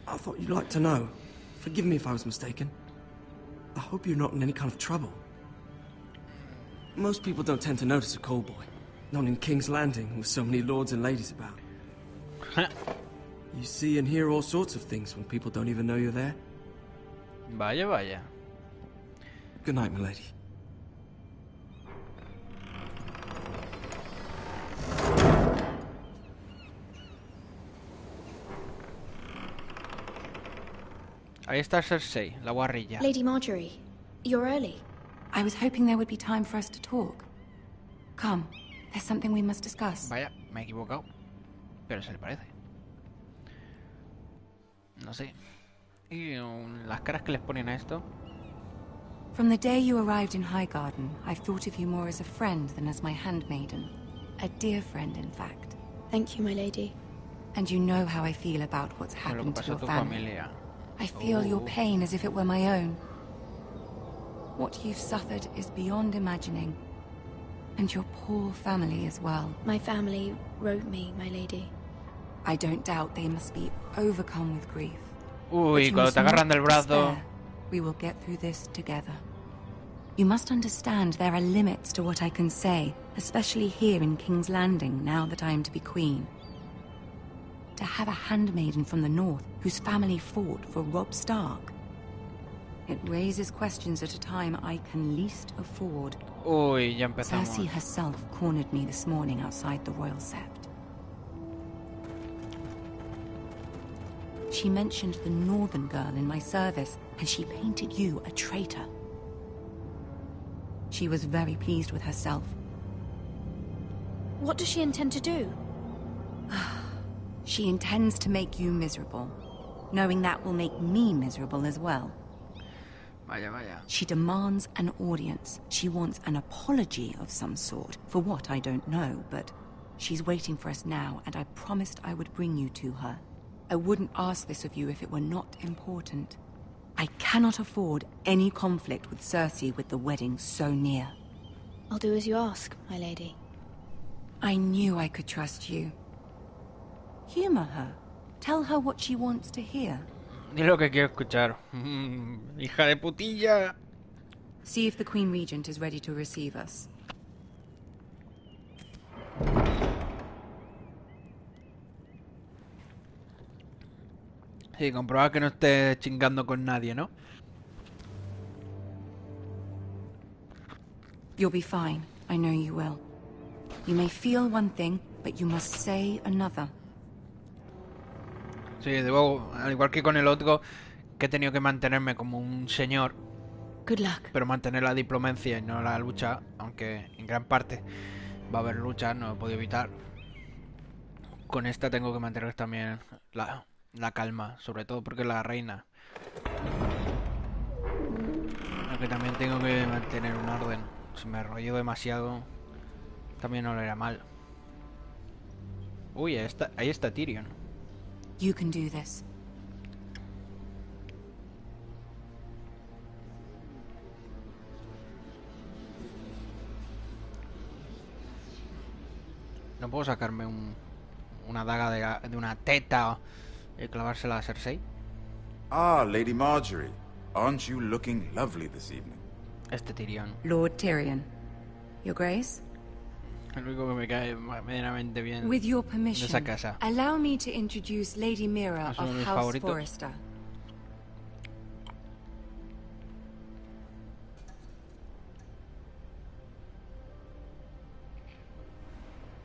S14: I thought you'd like to know. Forgive me if I was mistaken. I hope you're not in any kind of trouble. Most people don't tend to notice a call boy. Not in King's Landing, with so many lords and ladies about. You see and hear all sorts of things when people don't even know you're there.
S1: Vaya, vaya.
S14: Good night, milady.
S1: Ahí está Cersei, la guarrilla.
S11: Lady Marjorie, you're early.
S15: I was hoping there would be time for us to talk. Come, there's something we must discuss.
S1: Vaya, me he equivocado. Pero se le parece. No sé. Y las caras que les ponen a esto.
S15: From the day you arrived in Highgarden, I've thought of you more as a friend than as my handmaiden. A dear friend, in fact.
S11: Thank you, my lady.
S15: And you know how I feel about what's happened to your family.
S1: Familia.
S15: I feel your pain as if it were my own. What you've suffered is beyond imagining. And your poor family as well.
S11: My family wrote me, my lady.
S15: I don't doubt they must be overcome with grief.
S1: Uy, cuando te agarran del brazo.
S15: We will get through this together. You must understand there are limits to what I can say, especially here in King's Landing, now that I am to be queen. To have a handmaiden from the north whose family fought for Robb Stark. It raises questions at a time I can least afford.
S1: Uy, ya empezamos.
S15: Cersei herself cornered me this morning outside the royal sept. She mentioned the northern girl in my service, and she painted you a traitor. She was very pleased with herself.
S11: What does she intend to do?
S15: She intends to make you miserable, knowing that will make me miserable as well.
S1: Vaya, vaya.
S15: She demands an audience. She wants an apology of some sort. For what, I don't know, but she's waiting for us now, and I promised I would bring you to her. I wouldn't ask this of you if it were not important. I cannot afford any conflict with Cersei with the wedding so near.
S11: I'll do as you ask, my lady.
S15: I knew I could trust you. Humor her. Tell her what she wants to hear.
S1: Di lo que quiero escuchar. Hija de putilla.
S15: See if the Queen Regent is ready to receive us.
S1: Sí, comprobar que no esté chingando con nadie, ¿no?
S15: You'll be fine. I know you will. You may feel one thing, but you must say another.
S1: Sí, debo, al igual que con el otro, que he tenido que mantenerme como un señor.
S15: Good luck.
S1: Pero mantener la diplomacia y no la lucha, aunque en gran parte va a haber lucha, no he podido evitar. Con esta tengo que mantener también la calma, sobre todo porque la reina. Aunque también tengo que mantener un orden. Si me rollo demasiado, también no le irá mal. Uy, ahí está Tyrion.
S15: You can do this.
S1: ¿No puedo sacarme una daga de una teta y clavársela a Cersei?
S16: Ah, Lady Marjorie. Aren't you looking lovely this evening?
S1: Este Tyrion.
S15: Lord Tyrion. Your Grace?
S1: El único que me cae medianamente bien
S15: With your
S1: de
S15: permission,
S1: esa casa.
S15: allow me to introduce Lady Mira
S1: Es uno
S15: of
S1: de mis
S15: House
S1: favoritos.
S15: Forrester.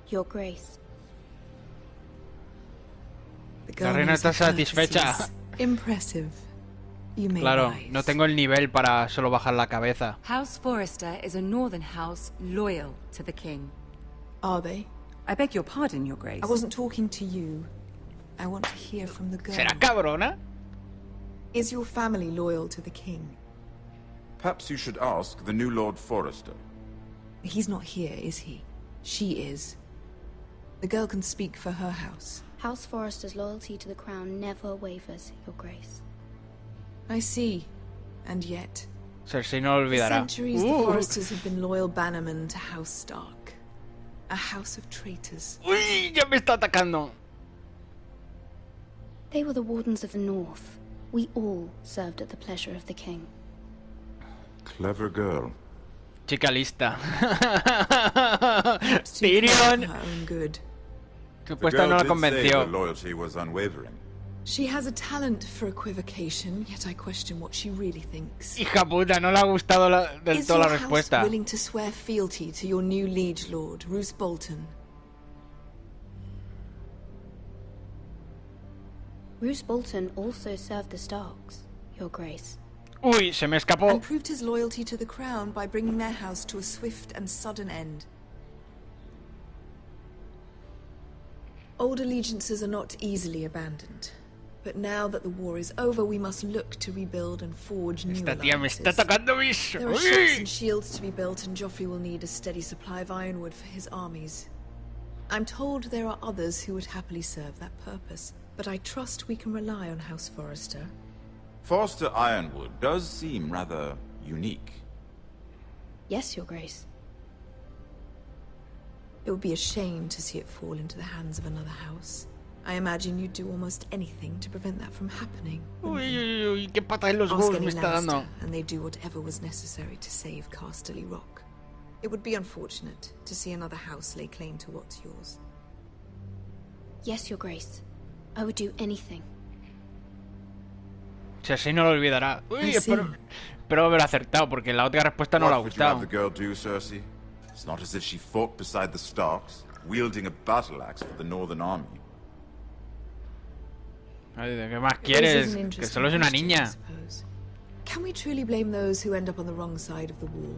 S11: Your Grace.
S1: La reina está satisfecha.
S17: Impressive. You may
S1: Claro,
S17: rise.
S1: no tengo el nivel para solo bajar la cabeza.
S15: House Forrester is a northern house loyal to the king.
S17: Are they?
S15: I beg your pardon, Your Grace.
S17: I wasn't talking to you. I want to hear from the girl.
S1: ¿Será cabrona?
S17: Is your family loyal to the king?
S16: Perhaps you should ask the new Lord Forrester.
S17: He's not here, is he? She is. The girl can speak for her house.
S12: House Forrester's loyalty to the crown never wavers, Your Grace.
S17: I see. And yet,
S1: Cersei no lo
S17: for
S1: olvidará.
S17: centuries the Forresters have been loyal bannermen to House Stark. A house of traitors.
S1: Uy, ya me está atacando.
S12: They were the wardens of the North. We all served at the pleasure of the king.
S16: Clever girl.
S1: Chica lista.
S17: Tyrion.
S1: Tyrion.
S17: Her own good.
S1: Supuesta no la
S16: The girl did say her
S1: convenció.
S16: loyalty was unwavering.
S17: She has a talent for equivocation, yet I question what she really thinks.
S1: Hija puta, no le ha gustado del
S17: Is
S1: todo
S17: your
S1: la
S17: house
S1: respuesta.
S17: willing to swear fealty to your new liege lord, Roose Bolton?
S12: Roose Bolton also served the Starks, Your Grace.
S1: Uy, se me escapó.
S17: And proved his loyalty to the crown by bringing their house to a swift and sudden end. Old allegiances are not easily abandoned. But now that the war is over, we must look to rebuild and forge new
S1: Esta tía me
S17: alliances.
S1: está tocando mis...
S17: There are ships
S1: Uy.
S17: and shields to be built, and Joffrey will need a steady supply of ironwood for his armies. I'm told there are others who would happily serve that purpose, but I trust we can rely on House Forrester.
S16: Forster Ironwood does seem rather unique.
S12: Yes, Your Grace.
S17: It would be a shame to see it fall into the hands of another house. I imagine you'd do almost anything to prevent that from happening.
S1: Uy, uy, uy, qué pata en los
S17: Ask
S1: huevos
S17: any
S1: me está dando.
S17: Lannister, and they'd do whatever was necessary to save Casterly Rock. It would be unfortunate to see another house lay claim to what's yours.
S12: Yes, Your Grace. I would do anything.
S1: Cersei no lo olvidará. Uy, espero haber acertado, porque la otra respuesta no le ha gustado.
S16: What would you have the girl do, Cersei? It's not as if she fought beside the Starks, wielding a battle axe for the Northern Army.
S1: ¿Qué más quieres? Que solo es una niña.
S17: Can we truly blame those who end up on the wrong side of the wall?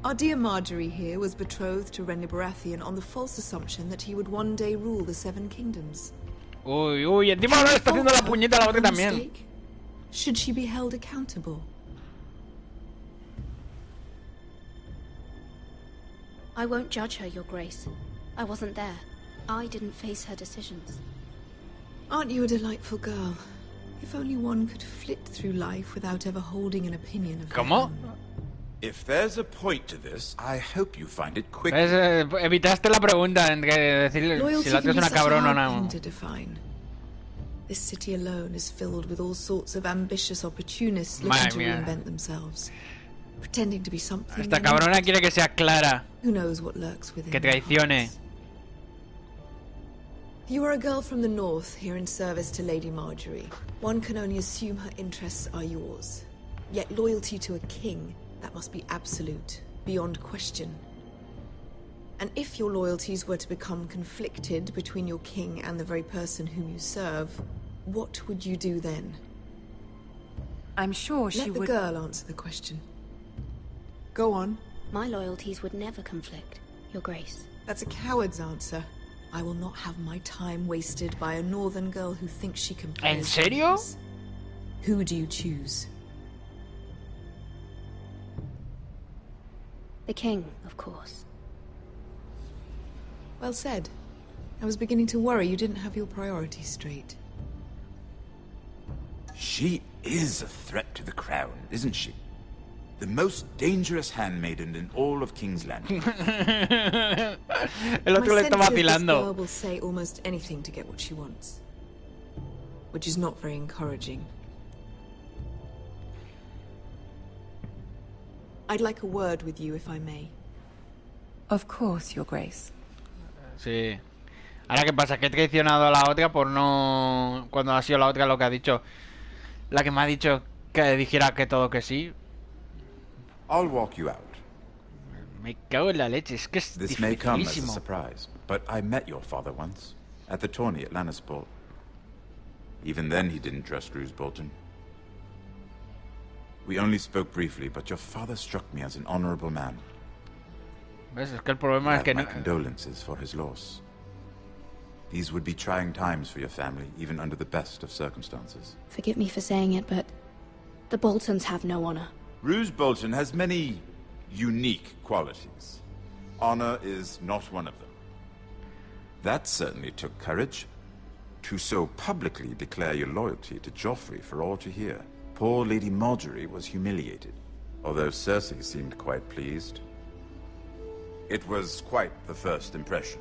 S17: Our dear Marjorie here was betrothed to Renly Baratheon on the false assumption that he would one day rule the Seven Kingdoms.
S1: Uy, encima ahora está haciendo la puñeta a la otra también.
S17: Should she be held accountable?
S12: I won't judge her, Your Grace. I wasn't there. I didn't face her decisions.
S17: Aren't you a delightful girl? If only one could flit through life without ever holding an opinion of
S1: ¿Cómo?
S16: If there's a point to this, I hope you find it quick.
S1: Evitaste la pregunta en que decirle si la otra es una cabrona o no.
S17: This city alone is filled with all sorts of ambitious opportunists looking to reinvent themselves, pretending to be something.
S1: Esta cabrona quiere que sea clara.
S17: Who knows what lurks within.
S1: Que traicione.
S17: You are a girl from the north here in service to Lady Marjorie. One can only assume her interests are yours. Yet loyalty to a king, that must be absolute, beyond question. And if your loyalties were to become conflicted between your king and the very person whom you serve, what would you do then?
S15: I'm sure she would...
S17: Let the girl answer the question. Go on.
S12: My loyalties would never conflict, Your Grace.
S17: That's a coward's answer. I will not have my time wasted by a northern girl who thinks she can play.
S1: ¿En serio?
S17: Who do you choose?
S12: The king, of course.
S17: Well said. I was beginning to worry you didn't have your priorities straight.
S16: She is a threat to the crown, isn't she? The most dangerous handmaiden in all of King's Landing.
S1: El otro le está vacilando.
S17: This girl will say almost anything to get what she wants, which is not very encouraging. I'd like a word with you, if I may.
S15: Of course, Your Grace.
S1: Sí. Ahora, ¿qué pasa? Que he traicionado a la otra por no... Cuando ha sido la otra lo que ha dicho. La que me ha dicho que dijera que todo que sí.
S16: I'll walk you out.
S1: Me cago en la leche, es que es
S16: This may come as a
S1: dificilísimo.
S16: surprise, but I met your father once, at the tourney at Lannisport. Even then he didn't trust Roose Bolton. We only spoke briefly, but your father struck me as an honorable man.
S1: ¿Ves? Es que el problema es que
S16: my
S1: no...
S16: condolences for his loss. These would be trying times for your family, even under the best of circumstances.
S12: Forgive me for saying it, but the Boltons have no honor.
S16: Roose Bolton has many unique qualities. Honor is not one of them. That certainly took courage. To so publicly declare your loyalty to Joffrey for all to hear. Poor Lady Marjorie was humiliated, although Cersei seemed quite pleased. It was quite the first impression.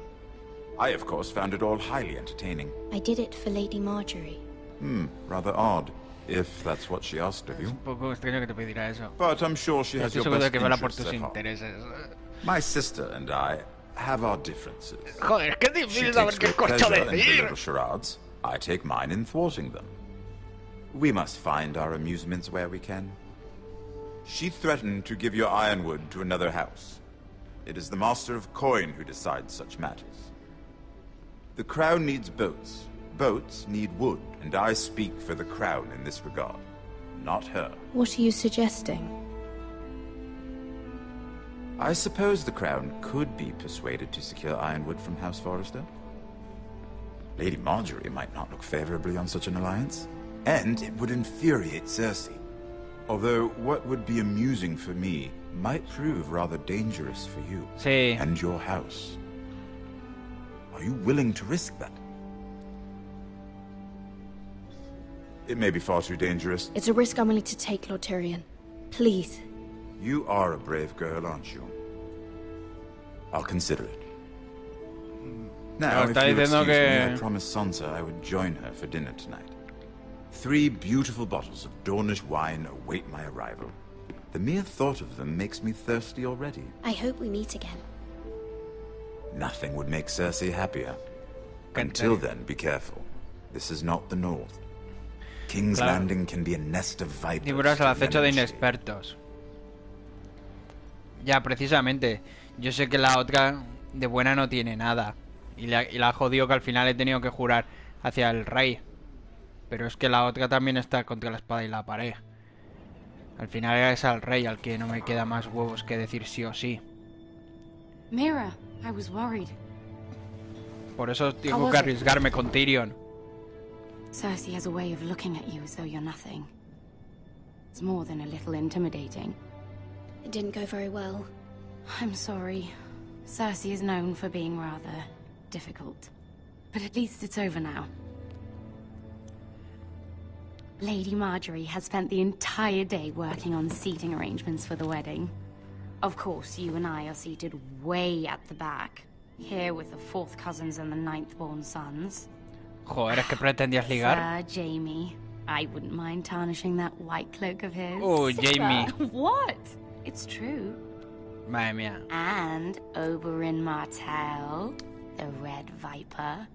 S16: I, of course, found it all highly entertaining.
S12: I did it for Lady Marjorie.
S16: Rather odd, if that's what she asked of you.
S1: Es un poco extraño que te pedirá eso.
S16: But I'm sure she has
S1: Estoy
S16: your
S1: seguro de
S16: best
S1: que vela por
S16: interests
S1: tus
S16: at heart.
S1: intereses.
S16: My sister and I have our differences.
S1: Joder, es que es
S16: She
S1: difícil
S16: takes
S1: saber qué
S16: great
S1: coño
S16: pleasure in her
S1: decir.
S16: little charades. I take mine in thwarting them. We must find our amusements where we can. She threatened to give your ironwood to another house. It is the Master of Coin who decides such matters. The Crown needs boats. Boats need wood, and I speak for the Crown in this regard, not her.
S12: What are you suggesting?
S16: I suppose the Crown could be persuaded to secure ironwood from House Forrester. Lady Marjorie might not look favorably on such an alliance, and it would infuriate Cersei. Although what would be amusing for me might prove rather dangerous for you and your house. Are you willing to risk that? It may be far too dangerous.
S12: It's a risk I'm willing to take, Lord Tyrion. Please.
S16: You are a brave girl, aren't you? I'll consider it. Now, if you'll excuse me, I promised Sansa I would join her for dinner tonight. 3 beautiful bottles of Dornish wine await my arrival. The mere thought of them makes me thirsty already.
S12: I hope we meet again.
S16: Nothing would make Cersei happier. Until then, be careful. This is not the North. King's Landing can be a nest of vipers.
S1: Libros al acecho de inexpertos. Ya, precisamente. Yo sé que la otra de buena no tiene nada. Y la ha jodido que al final he tenido que jurar hacia el rey. Pero es que la otra también está contra la espada y la pared. Al final es al rey al que no me queda más huevos que decir sí o sí.
S15: Mira, I was worried.
S1: Por eso tengo que arriesgarme con Tyrion.
S15: Cersei has a way of looking at you as though you're nothing. It's more than a little intimidating.
S12: It didn't go very well.
S15: I'm sorry. Cersei is known for being rather difficult. But at least it's over now. Lady Marjorie has spent the entire day working on seating arrangements for the wedding. Of course, you and I are seated way at the back. Here with the 4th cousins and the 9th-born sons.
S1: Joder, ¿es que pretendías ligar?
S15: Sir Jaime. I wouldn't mind tarnishing that white cloak of his.
S1: Oh, Jaime.
S15: What? It's true.
S1: Madre mía.
S15: And Oberyn Martell, the Red Viper.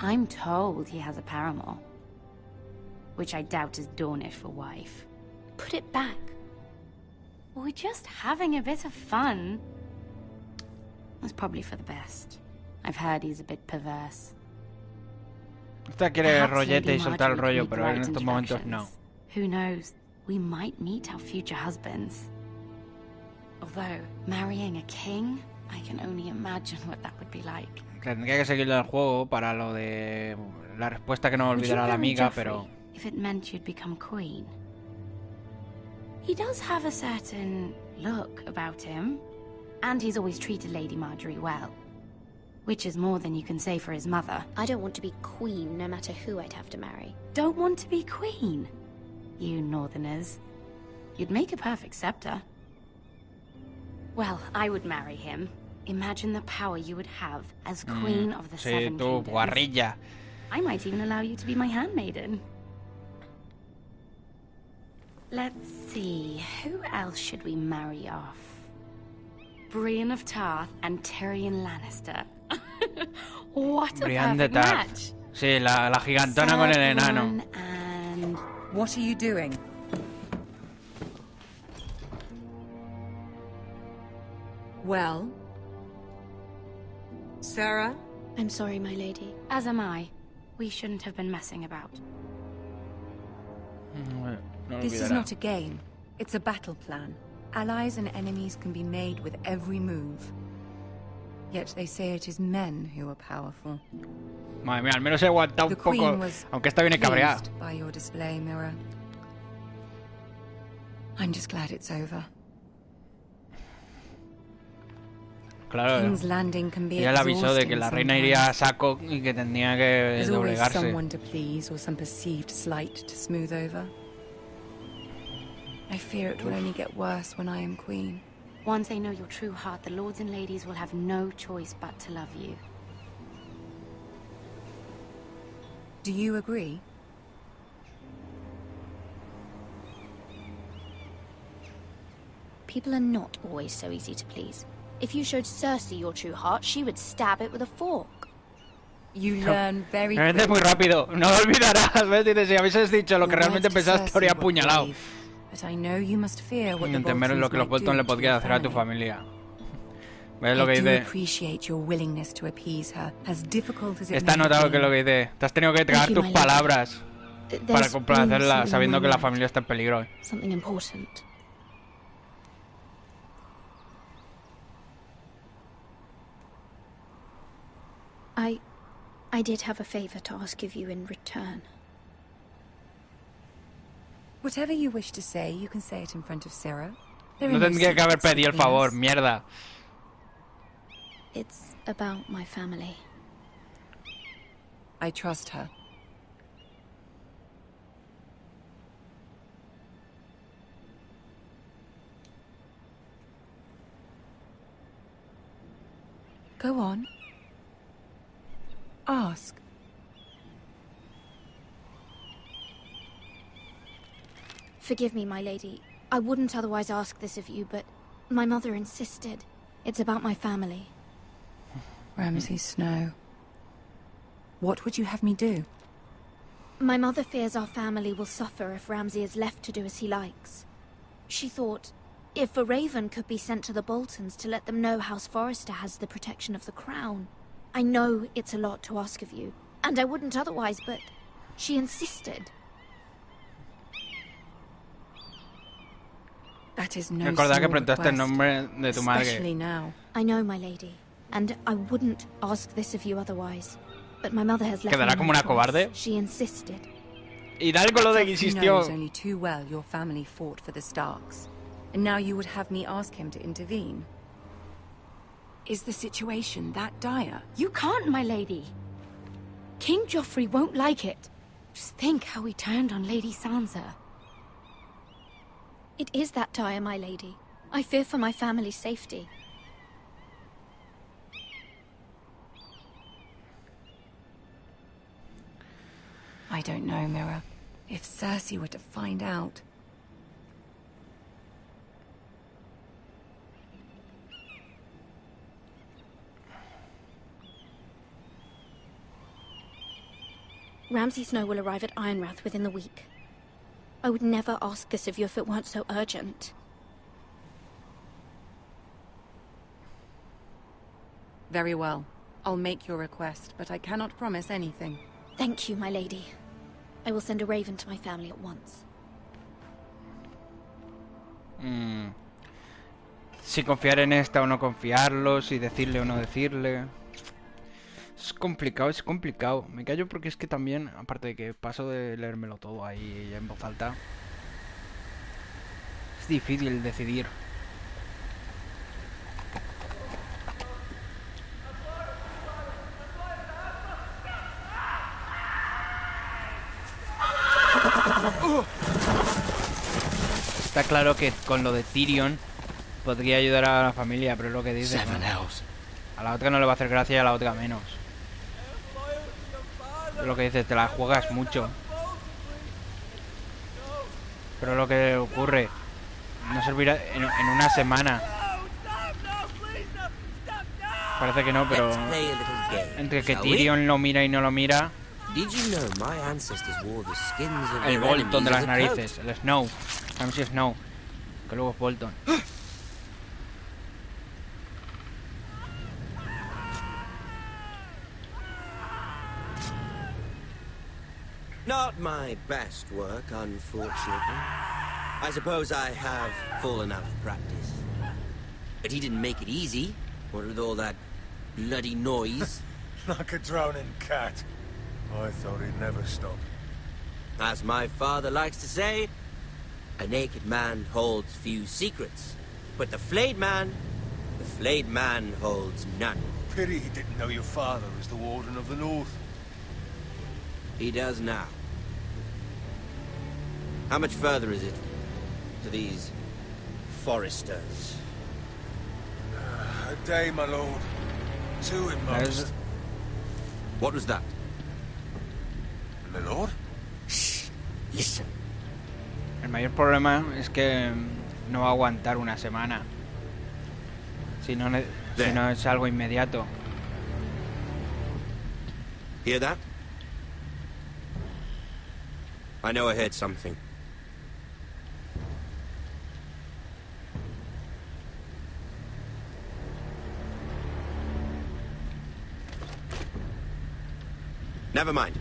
S15: I'm told he has a paramour. Which I doubt is Dornish for wife.
S12: Put it back.
S15: We're just having a bit of fun. That's probably for the best. I've heard he's a bit perverse.
S1: Esta quiere rollete y soltar el rollo, pero en estos momentos no.
S15: Who knows? We might meet our future husbands. Although, marrying a king, I can only imagine what that would be like.
S1: Tendría que seguirlo el juego para lo de la respuesta que no olvidará la amiga, pero...
S15: If it meant you'd become queen. He does have a certain look about him. And he's always treated Lady Marjorie well. Which is more than you can say for his mother.
S12: I don't want to be queen, no matter who I'd have to marry.
S15: Don't want to be queen? You northerners. You'd make a perfect scepter. Well, I would marry him. Imagine the power you would have as queen of the Seven Kingdoms.
S1: Guarrilla.
S15: I might even allow you to be my handmaiden. Let's see, who else should we marry off? Brienne of Tarth and Tyrion Lannister. What a perfect match.
S1: Sí, la gigantona con el enano.
S15: And...
S18: What are you doing? Well? Sarah?
S12: I'm sorry, my lady.
S15: As am I. We shouldn't have been messing about.
S18: This is not a game. It's a battle plan. Allies and enemies can be made with every move. Yet they say it is men who are powerful.
S1: Madre mía, al menos he aguantado un poco, aunque esta viene cabreada.
S18: By your display, Mira. I'm just glad it's over.
S1: Claro,
S18: King's Landing can be
S1: ya le avisó de que la reina iría a saco y que tendría que doblegarse.
S18: Someone to please or some perceived slight to smooth over. I fear it will only get worse when I am queen.
S15: Once they know your true heart, the lords and ladies will have no choice but to love you.
S18: Do you agree?
S12: People are not always so easy to please. If you showed Cersei your true heart, she would stab it with a fork.
S18: You learn very quickly.
S1: Realmente es muy rápido. No lo olvidarás, ¿ves? Dices, si habéis dicho lo que realmente pensabas, te habría apuñalado. Entender lo que los Bolton le podrían hacer a tu familia. ¿Ves lo que dice? Está notado que lo que dice. Te has tenido que tragar tus palabras para complacerla, sabiendo que la familia está en peligro.
S12: Something important. I did have a favor to ask of you in return.
S18: Whatever you wish to say, you can say it in front of Sarah.
S1: No tendría que haber pedido el favor, mierda.
S12: It's about my family.
S18: I trust her. Go on. Ask.
S12: Forgive me, my lady. I wouldn't otherwise ask this of you, but my mother insisted. It's about my family.
S18: Ramsay Snow. What would you have me do?
S12: My mother fears our family will suffer if Ramsay is left to do as he likes. She thought, if a raven could be sent to the Boltons to let them know House Forrester has the protection of the crown. I know it's a lot to ask of you, and I wouldn't otherwise, but she insisted.
S18: That is no
S1: Recordad que
S18: small
S1: preguntaste el
S18: request,
S1: nombre de tu madre.
S18: especially now.
S12: I know, my lady, and I wouldn't ask this of you otherwise. But my mother has left
S1: ¿Quedará
S12: me
S1: como
S12: no
S1: una
S12: choice.
S1: cobarde?
S12: She insisted.
S1: Hidalgo lo de que
S18: Geoffrey
S1: insistió.
S18: knows only too well your family fought for the Starks, and now you would have me ask him to intervene. Is the situation that dire?
S10: You can't, my lady. King Joffrey won't like it. Just think how he turned on Lady Sansa.
S12: It is that dire, my lady. I fear for my family's safety.
S18: I don't know, Mira. If Cersei were to find out...
S12: Ramsay Snow will arrive at Ironrath within the week. I would never ask this of you if it weren't so urgent.
S18: Very well. I'll make your request, but I cannot promise anything.
S12: Thank you, my lady. I will send a raven to my family at once.
S1: Si confiar en esta o no confiarlo, si decirle o no decirle. Es complicado. Me callo porque es que también, aparte de que paso de leérmelo todo ahí en voz alta, es difícil decidir. Está claro que con lo de Tyrion podría ayudar a la familia, pero es lo que dice, ¿no? A la otra no le va a hacer gracia y a la otra menos. Es lo que dices, te la juegas mucho. Pero lo que ocurre, no servirá en una semana. Parece que no, pero entre que Tyrion lo mira y no lo mira. El Bolton de las narices, el Snow, Ramsay Snow, que luego es Bolton.
S19: Not my best work, unfortunately. I suppose I have fallen out of practice. But he didn't make it easy, what with all that bloody noise.
S6: Like a drowning cat. I thought he'd never stop.
S19: As my father likes to say, a naked man holds few secrets. But the flayed man holds none.
S6: Pity he didn't know your father was the Warden of the North.
S19: He does now. How much further is it to these Forresters?
S6: A day, my lord. 2 at most.
S19: What was that?
S6: My lord?
S19: Shh. Listen.
S1: El mayor problema es que no va a aguantar una semana. Si no es algo inmediato.
S19: Hear that? I know I heard something. Never mind.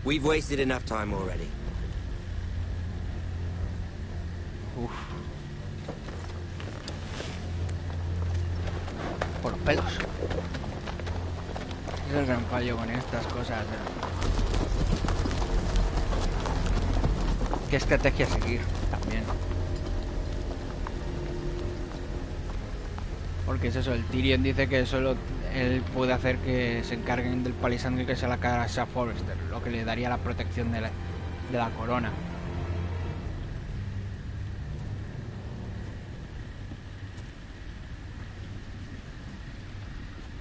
S19: We've wasted enough time already.
S1: Uf. Por los pelos. Es el gran fallo con estas cosas. ¿Qué estrategia seguir? También. Porque es eso, el Tyrion dice que solo él puede hacer que se encarguen del palisandro y que se la casa a Forrester, lo que le daría la protección de la corona.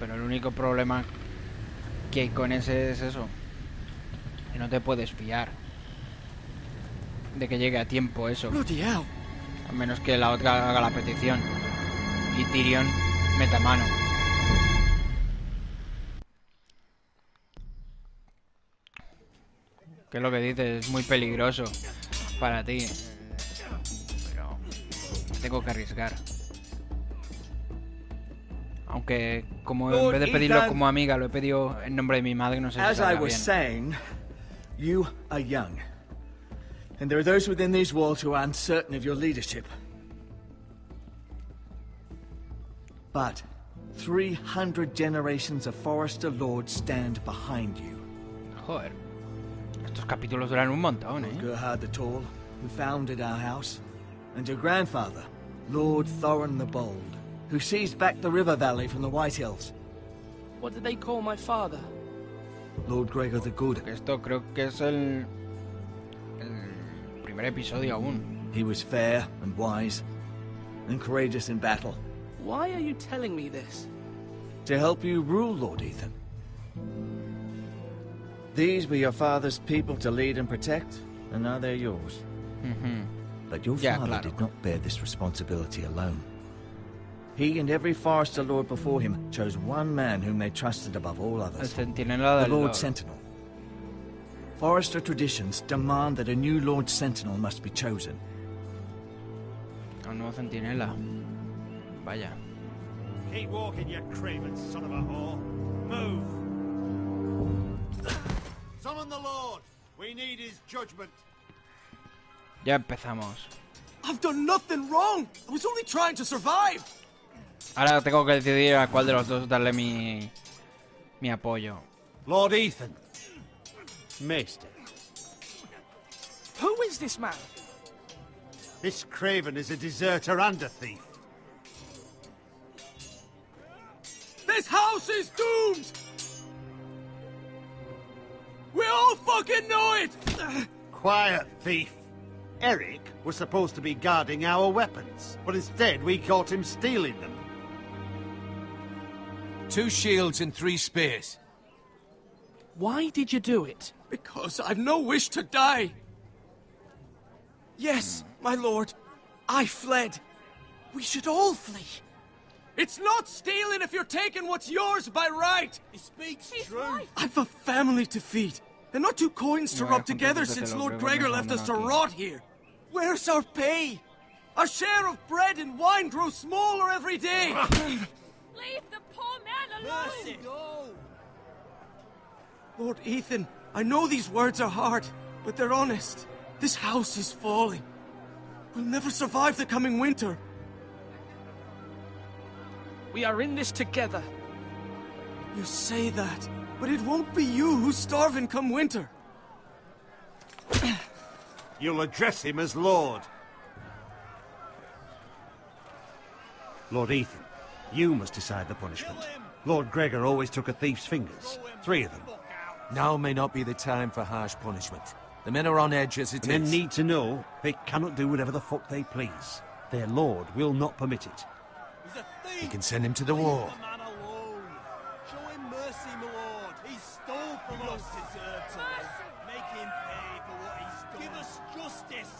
S1: Pero el único problema que hay con ese es eso, que no te puedes fiar de que llegue a tiempo eso, a menos que la otra haga la petición y Tyrion meta mano. Que es lo que dices, es muy peligroso para ti. Pero me tengo que arriesgar. Aunque como en vez de pedirlo como amiga, lo he pedido en nombre de mi madre, no sé si
S9: As I
S1: salga
S9: was
S1: bien.
S9: saying, you are young. And there are those within these walls who are uncertain of your leadership. But 300 generations of Forester Lords stand behind you.
S1: Joder. Estos capítulos duran un montón,
S9: Gerhard the Tall, who founded our house, and your grandfather, Lord Thorin the Bold, who seized back the river valley from the White Hills.
S13: What did they call my father?
S9: Lord Gregor the Good.
S1: Esto creo que es el primer episodio aún.
S9: He was fair and wise, and courageous in battle.
S13: Why are you telling me this?
S9: To help you rule, Lord Ethan. These were your father's people to lead and protect, and now they're yours. But your father did not bear this responsibility alone. He and every Forester Lord before him chose one man whom they trusted above all others.
S1: El centinela
S9: The
S1: del
S9: Lord Sentinel. Forester traditions demand that a new Lord Sentinel must be chosen.
S1: Un nuevo centinela. Vaya.
S5: Keep walking, you craven son of a whore. Move. Summon the Lord. We need his judgment.
S1: Ya empezamos.
S14: I've done nothing wrong. I was only trying to survive.
S1: Ahora tengo que decidir a cuál de los dos darle mi apoyo.
S5: Lord Ethan. Maester.
S13: Who is this man?
S5: This craven is a deserter and a thief.
S14: This house is doomed! We all fucking know it!
S5: Quiet, thief. Eric was supposed to be guarding our weapons, but instead we caught him stealing them.
S3: 2 shields and 3 spears.
S13: Why did you do it?
S14: Because I've no wish to die. Yes, my lord. I fled. We should all flee. It's not stealing if you're taking what's yours by right.
S5: He speaks true.
S14: I've a family to feed, and not 2 coins to rub together since Lord Gregor left us to rot here. Where's our pay? Our share of bread and wine grows smaller every day.
S11: Leave the poor man alone!
S5: Mercy. No.
S14: Lord Ethan, I know these words are hard, but they're honest. This house is falling. We'll never survive the coming winter.
S13: We are in this together.
S14: You say that, but it won't be you who's starving come winter.
S5: You'll address him as Lord. Lord Ethan, you must decide the punishment. Lord Gregor always took a thief's fingers. 3 of them.
S3: Now may not be the time for harsh punishment. The men are on edge as it is.
S5: Men need to know they cannot do whatever the fuck they please. Their lord will not permit it.
S3: You can send him to the war.
S4: Show him mercy, my lord. He stole from us. Deserve to live. Make him pay for what he's done. Give us justice.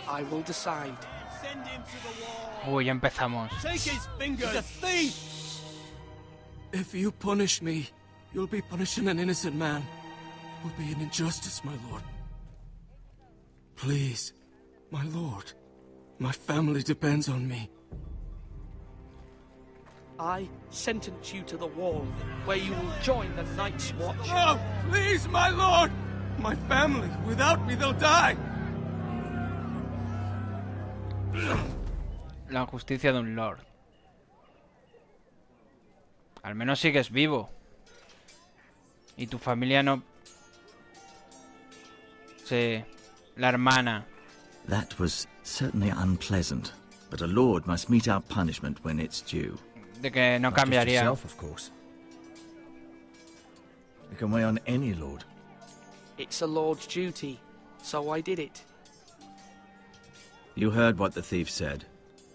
S13: I will decide.
S4: Send him to the wall.
S1: Uy, ya empezamos.
S4: Take his fingers. He's a thief.
S14: If you punish me, you'll be punishing an innocent man. It will be an injustice, my lord. Please, my lord. My family depends on me.
S13: I sentence you to the wall, where you will join the Night's Watch.
S14: Oh, please, my lord! My family, without me, they'll die!
S1: La justicia de un lord. Al menos sigues vivo. Y tu familia no... Sí, la hermana.
S9: That was certainly unpleasant, but a lord must meet our punishment when it's due.
S1: De que no cambiaría.
S9: Yourself, of course. You can weigh on any lord.
S13: It's a lord's duty, so I did it.
S9: You heard what the thief said.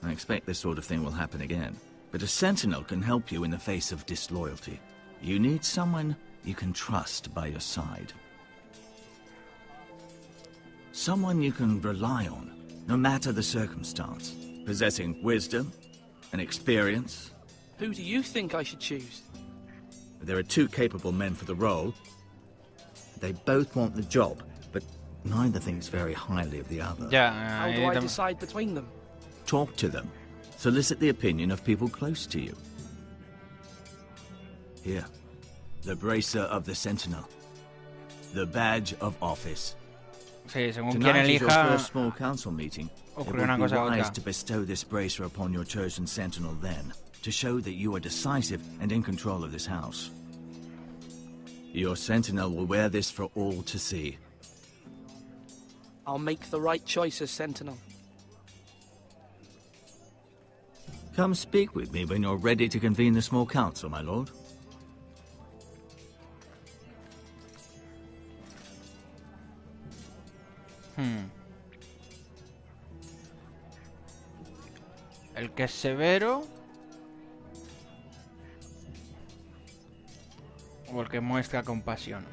S9: I expect this sort of thing will happen again. But a sentinel can help you in the face of disloyalty. You need someone you can trust by your side. Someone you can rely on, no matter the circumstance. Possessing wisdom and experience.
S13: Who do you think I should choose?
S9: There are 2 capable men for the role. They both want the job, but neither thinks very highly of the other.
S13: How do I decide between them?
S9: Talk to them. Solicit the opinion of people close to you. Here. The bracer of the Sentinel. The badge of office.
S1: Sí, según quien
S9: Tonight is your
S1: elija,
S9: first small council meeting. It
S1: ocurre
S9: would
S1: una
S9: be
S1: cosa u
S9: wise
S1: otra.
S9: to bestow this bracer upon your chosen Sentinel then, to show that you are decisive and in control of this house. Your Sentinel will wear this for all to see.
S13: I'll make the right choice as Sentinel.
S9: Come speak with me when you're ready to convene the small council, my lord.
S1: El que es severo o el que muestra compasión.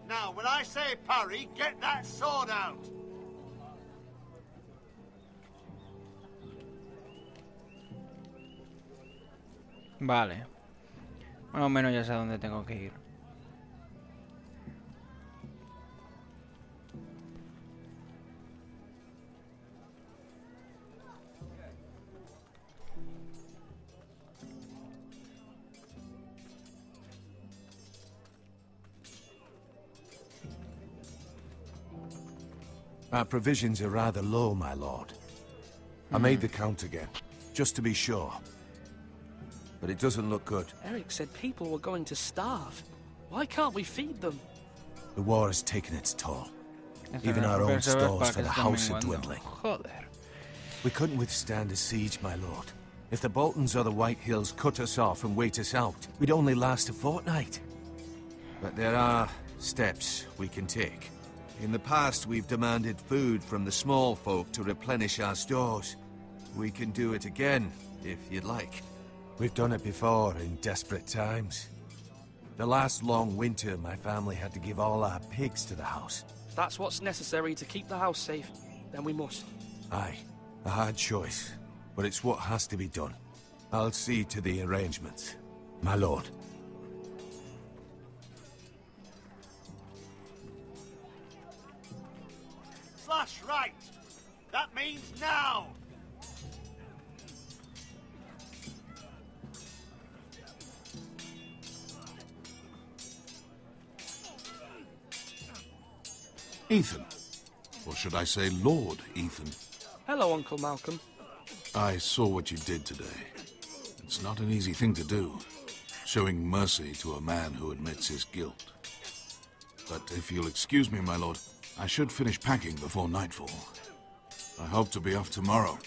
S20: Now, when I say parry, get that sword out!
S1: Vale. Más o menos ya sé a dónde tengo que ir.
S6: Our provisions are rather low, my lord. I made the count again, just to be sure. But it doesn't look good.
S13: Eric said people were going to starve. Why can't we feed them?
S6: The war has taken its toll. Even our own stores for the house are dwindling. We couldn't withstand a siege, my lord. If the Boltons or the White Hills cut us off and wait us out, we'd only last a fortnight. But there are steps we can take. In the past, we've demanded food from the small folk to replenish our stores. We can do it again, if you'd like. We've done it before in desperate times. The last long winter, my family had to give all our pigs to the house.
S13: If that's what's necessary to keep the house safe, then we must.
S6: Aye, a hard choice, but it's what has to be done. I'll see to the arrangements, my lord.
S20: Slash right! That means now!
S21: Ethan. Or should I say Lord Ethan?
S13: Hello, Uncle Malcolm.
S21: I saw what you did today. It's not an easy thing to do, showing mercy to a man who admits his guilt. But if you'll excuse me, my lord, I should finish packing before nightfall. I hope to be off tomorrow,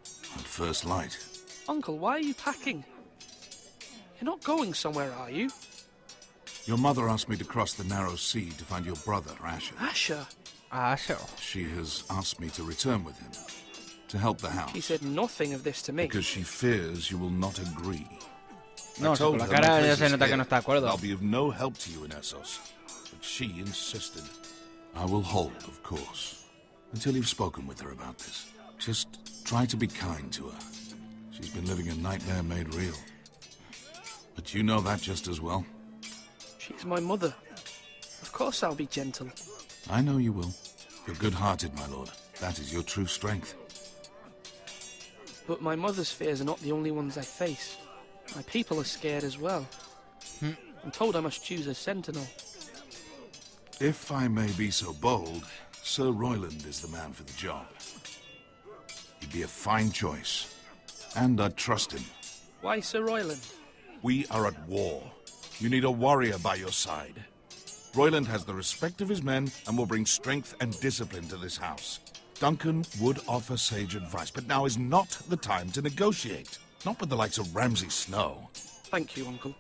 S21: at first light.
S13: Uncle, why are you packing? You're not going somewhere, are you?
S21: Your mother asked me to cross the narrow sea to find your brother, Asher.
S13: Asher?
S1: Asher.
S21: She has asked me to return with him, to help the house.
S13: She said nothing of this to me.
S21: Because she fears you will not agree.
S1: No,
S21: I told
S1: por la
S21: her my
S1: cara ya
S21: place
S1: se
S21: is
S1: nota que
S21: here.
S1: no está de acuerdo.
S21: I'll be of no help to you in Essos, but she insisted. I will hold, of course, until you've spoken with her about this. Just try to be kind to her. She's been living a nightmare made real. But you know that just as well.
S13: She's my mother. Of course I'll be gentle.
S21: I know you will. You're good-hearted, my lord. That is your true strength.
S13: But my mother's fears are not the only ones I face. My people are scared as well. I'm told I must choose a sentinel.
S21: If I may be so bold, Sir Royland is the man for the job. He'd be a fine choice. And I'd trust him.
S13: Why Sir Royland?
S21: We are at war. You need a warrior by your side. Royland has the respect of his men and will bring strength and discipline to this house. Duncan would offer sage advice, but now is not the time to negotiate. Not with the likes of Ramsay Snow.
S13: Thank you, Uncle.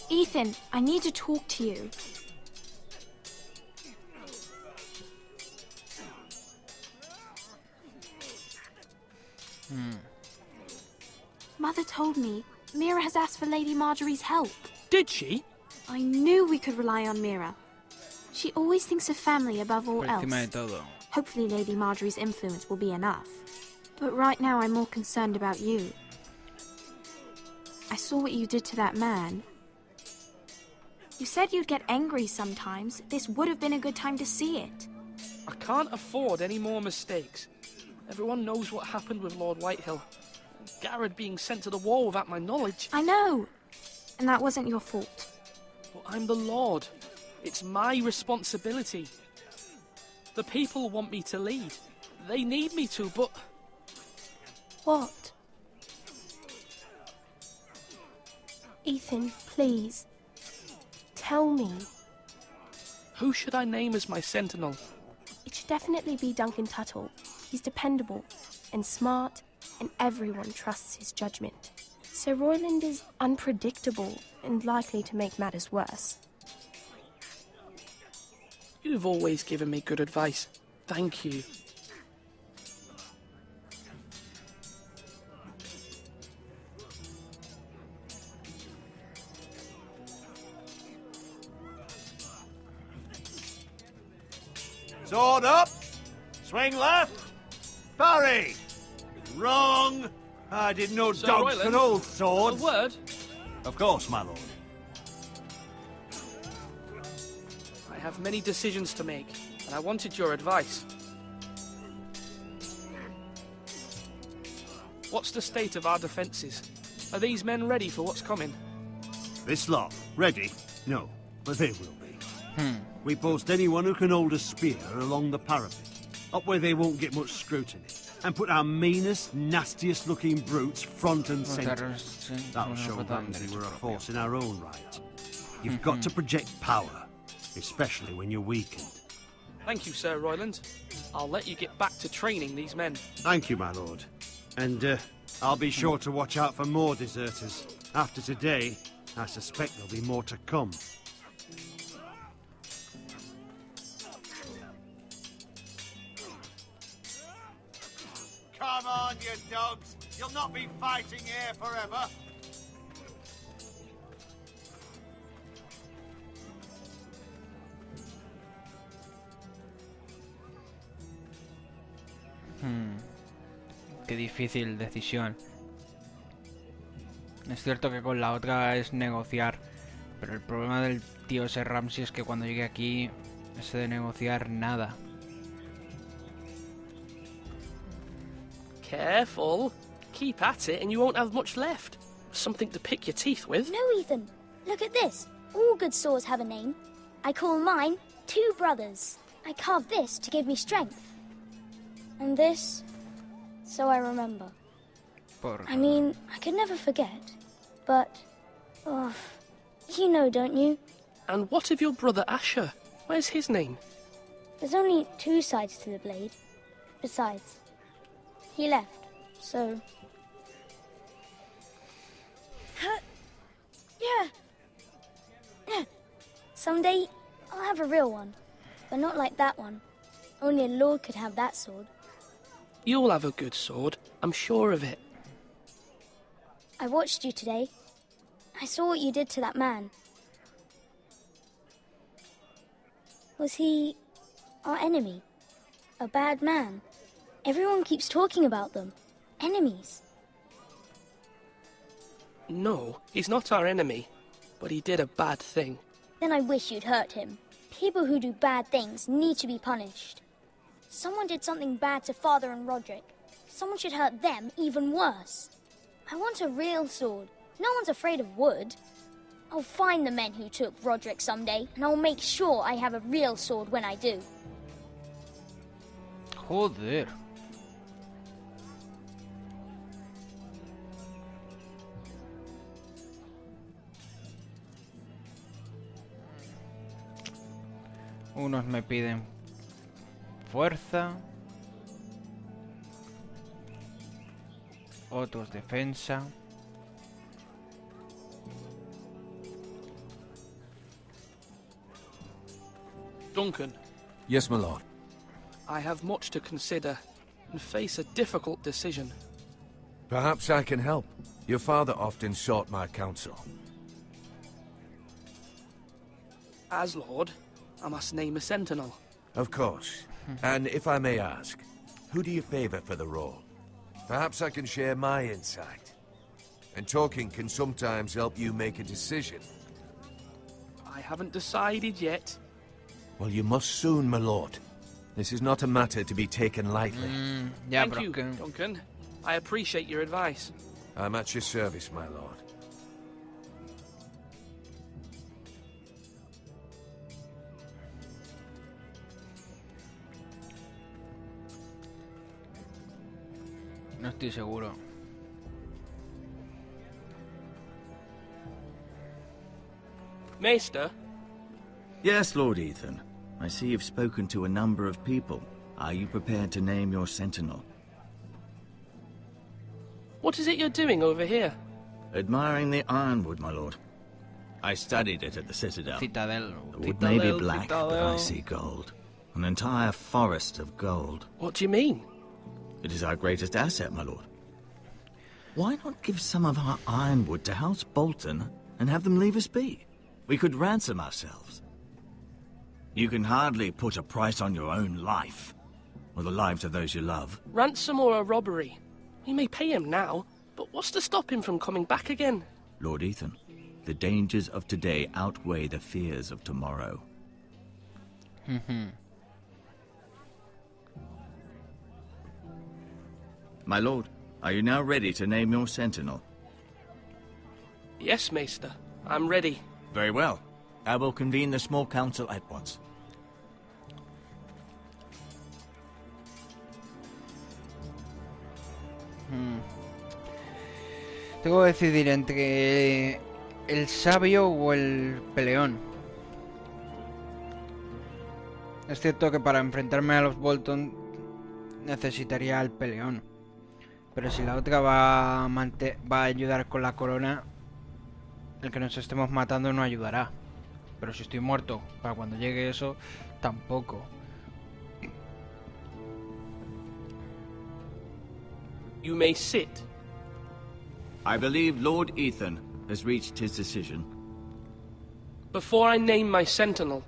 S11: Ethan, I need to talk to you. Mother told me Mira has asked for Lady Marjorie's help.
S13: Did she?
S11: I knew we could rely on Mira. She always thinks of family above all
S1: Por encima
S11: else.
S1: de todo.
S11: Hopefully Lady Marjorie's influence will be enough. But right now I'm more concerned about you. I saw what you did to that man. You said you'd get angry sometimes. This would have been a good time to see it.
S13: I can't afford any more mistakes. Everyone knows what happened with Lord Whitehill. Garrett being sent to the war without my knowledge.
S11: I know. And that wasn't your fault.
S13: But I'm the Lord. It's my responsibility. The people want me to lead. They need me to, but...
S11: What? Ethan, please. Tell me.
S13: Who should I name as my sentinel?
S11: It should definitely be Duncan Tuttle. He's dependable and smart, and everyone trusts his judgment. Sir Royland is unpredictable and likely to make matters worse.
S13: You've always given me good advice. Thank you.
S6: Sword up! Swing left! Parry! Wrong! I didn't know
S13: Sir
S6: dogs
S13: Royland,
S6: could hold swords.
S13: A word?
S6: Of course, my lord.
S13: I have many decisions to make, and I wanted your advice. What's the state of our defences? Are these men ready for what's coming?
S5: This lot, ready? No, but they will be. We post anyone who can hold a spear along the parapet, up where they won't get much scrutiny, and put our meanest, nastiest looking brutes front and centre. That'll show Ramsay we're a force in our own right. You've got to project power, especially when you're weakened.
S13: Thank you, Sir Royland. I'll let you get back to training these men.
S5: Thank you, my lord. And I'll be sure to watch out for more deserters. After today, I suspect there'll be more to come.
S20: Come on, you dogs. You'll not be fighting here forever.
S1: Qué difícil decisión. Es cierto que con la otra es negociar, pero el problema del tío ese Ramsay es que cuando llegue aquí, ese de negociar nada.
S13: Careful. Keep at it and you won't have much left. Something to pick your teeth with.
S8: No, Ethan. Look at this. All good swords have a name. I call mine Two Brothers. I carved this to give me strength. And this, so I remember. I mean, I could never forget. But, oh, you know, don't you?
S13: And what of your brother Asher? Where's his name?
S8: There's only two sides to the blade. Besides, he left, so... Yeah. Someday, I'll have a real one. But not like that one. Only a lord could have that sword.
S13: You'll have a good sword. I'm sure of it.
S8: I watched you today. I saw what you did to that man. Was he our enemy? A bad man? Everyone keeps talking about them. Enemies.
S13: No, he's not our enemy. But he did a bad thing.
S8: Then I wish you'd hurt him. People who do bad things need to be punished. Someone did something bad to Father and Roderick. Someone should hurt them even worse. I want a real sword. No one's afraid of wood. I'll find the men who took Roderick someday, and I'll make sure I have a real sword when I do.
S1: Joder. Unos me piden fuerza, otros defensa.
S13: Duncan.
S6: Yes, my lord.
S13: I have much to consider and face a difficult decision.
S6: Perhaps I can help. Your father often sought my counsel.
S13: As Lord, I must name a sentinel.
S6: Of course. And if I may ask, who do you favor for the role? Perhaps I can share my insight. And talking can sometimes help you make a decision.
S13: I haven't decided yet.
S6: Well, you must soon, my lord. This is not a matter to be taken lightly.
S13: Thank you, Duncan. I appreciate your advice.
S6: I'm at your service, my lord.
S1: No estoy seguro.
S13: Maester?
S9: Yes, Lord Ethan. I see you've spoken to a number of people. Are you prepared to name your sentinel?
S13: What is it you're doing over here?
S9: Admiring the ironwood, my lord. I studied it at the Citadel.
S1: Citadel.
S9: The wood may be black, but I see gold. An entire forest of gold.
S13: What do you mean?
S9: It is our greatest asset, my lord. Why not give some of our ironwood to House Bolton and have them leave us be? We could ransom ourselves. You can hardly put a price on your own life, or the lives of those you love.
S13: Ransom or a robbery? We may pay him now, but what's to stop him from coming back again?
S9: Lord Ethan, the dangers of today outweigh the fears of tomorrow. My lord, are you now ready to name your sentinel?
S13: Yes, Maester. I'm ready.
S9: Very well. I will convene the small council at once.
S1: Tengo que decidir entre el sabio o el peleón. Es cierto que para enfrentarme a los Bolton necesitaría al peleón. Pero si la otra va a ayudar con la corona, el que nos estemos matando no ayudará. Pero si estoy muerto, para cuando llegue eso, tampoco.
S13: You may sit.
S9: I believe Lord Ethan has reached his decision.
S13: Before I name my sentinel,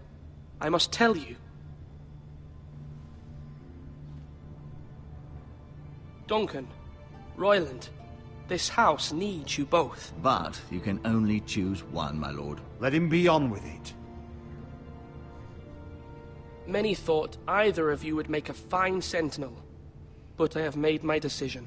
S13: I must tell you. Duncan, Royland, this house needs you both.
S9: But you can only choose one, my lord.
S5: Let him be on with it.
S13: Many thought either of you would make a fine sentinel, but I have made my decision.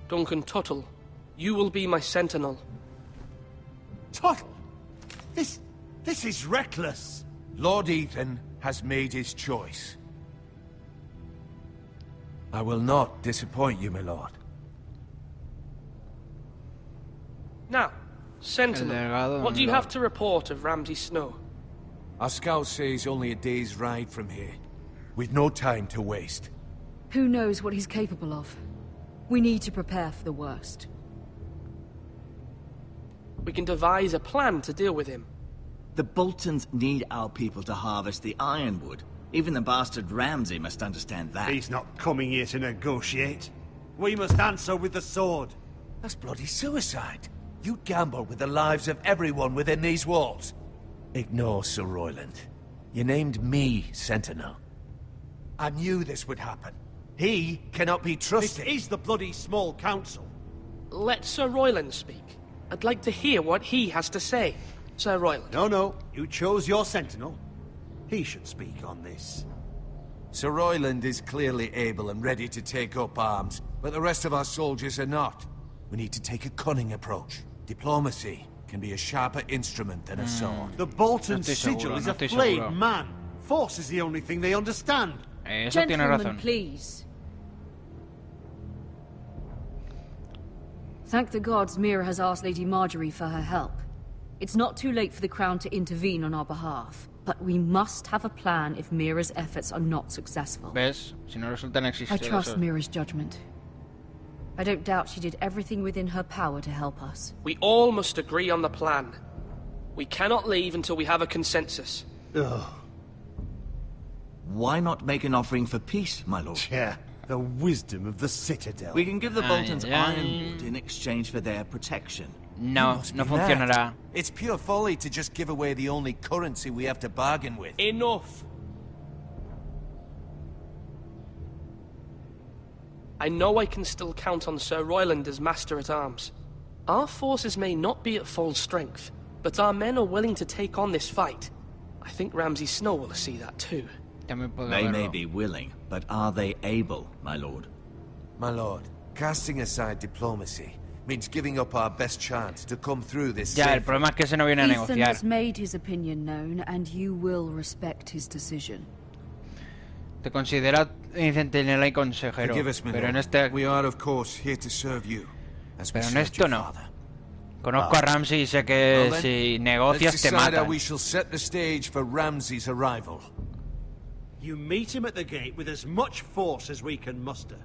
S13: Duncan Tuttle, you will be my sentinel.
S5: Tuttle! This is reckless!
S6: Lord Ethan has made his choice. I will not disappoint you, my lord.
S13: Now, sentinel, what do you have to report of Ramsay Snow?
S6: Our scouts say he's only a day's ride from here, with no time to waste.
S10: Who knows what he's capable of? We need to prepare for the worst.
S13: We can devise a plan to deal with him.
S9: The Boltons need our people to harvest the ironwood. Even the bastard Ramsay must understand that.
S5: He's not coming here to negotiate. We must answer with the sword.
S6: That's bloody suicide. You'd gamble with the lives of everyone within these walls. Ignore Sir Royland. You named me Sentinel. I knew this would happen. He cannot be trusted.
S5: This is the bloody small council.
S13: Let Sir Royland speak. I'd like to hear what he has to say. Sir Royland.
S5: No. You chose your sentinel. He should speak on this.
S6: Sir Royland is clearly able and ready to take up arms, but the rest of our soldiers are not. We need to take a cunning approach. Diplomacy, can be a sharper instrument than a sword.
S5: The Bolton
S1: No estoy
S5: sigil
S1: seguro,
S5: is
S1: no
S5: a
S1: estoy
S5: flayed
S1: seguro.
S5: man. Force is the only thing they understand.
S1: Eso tiene
S10: Gentlemen,
S1: razón.
S10: please. Thank the gods Mira has asked Lady Marjorie for her help. It's not too late for the Crown to intervene on our behalf, but we must have a plan if Mira's efforts are not successful.
S1: ¿Ves? Si no resultan
S10: I
S1: existir
S10: trust
S1: esos.
S10: Mira's judgment. I don't doubt she did everything within her power to help us.
S13: We all must agree on the plan. We cannot leave until we have a consensus.
S9: Ugh. Why not make an offering for peace, my lord?
S5: Yeah, the wisdom of the Citadel.
S9: We can give the Boltons
S1: Ay, ay.
S9: ironwood in exchange for their protection.
S1: No, no funcionará.
S6: It's pure folly to just give away the only currency we have to bargain with.
S13: Enough! I know I can still count on Sir Royland as Master-at-Arms. Our forces may not be at full strength, but our men are willing to take on this fight. I think Ramsay Snow will see that too.
S9: They may be willing, but are they able, my lord?
S6: My lord, casting aside diplomacy means giving up our best chance to come through this.
S1: Ya, el problema es que ese no viene a
S10: Ethan
S1: negociar.
S10: has made his opinion known, and you will respect his decision.
S1: Te considera centinela y consejero,
S6: Forgive us, my
S1: pero en
S6: lord.
S1: este,
S6: We are, of course, here to serve you, as we
S1: pero en
S6: served
S1: esto
S6: your
S1: no.
S6: father.
S1: Conozco a Ramsay y sé que
S6: Well, then,
S1: si
S6: let's
S1: negocias te
S6: decide how
S1: matan.
S6: we shall set the stage for Ramsay's arrival.
S5: You meet him at the gate with as much force as we can muster.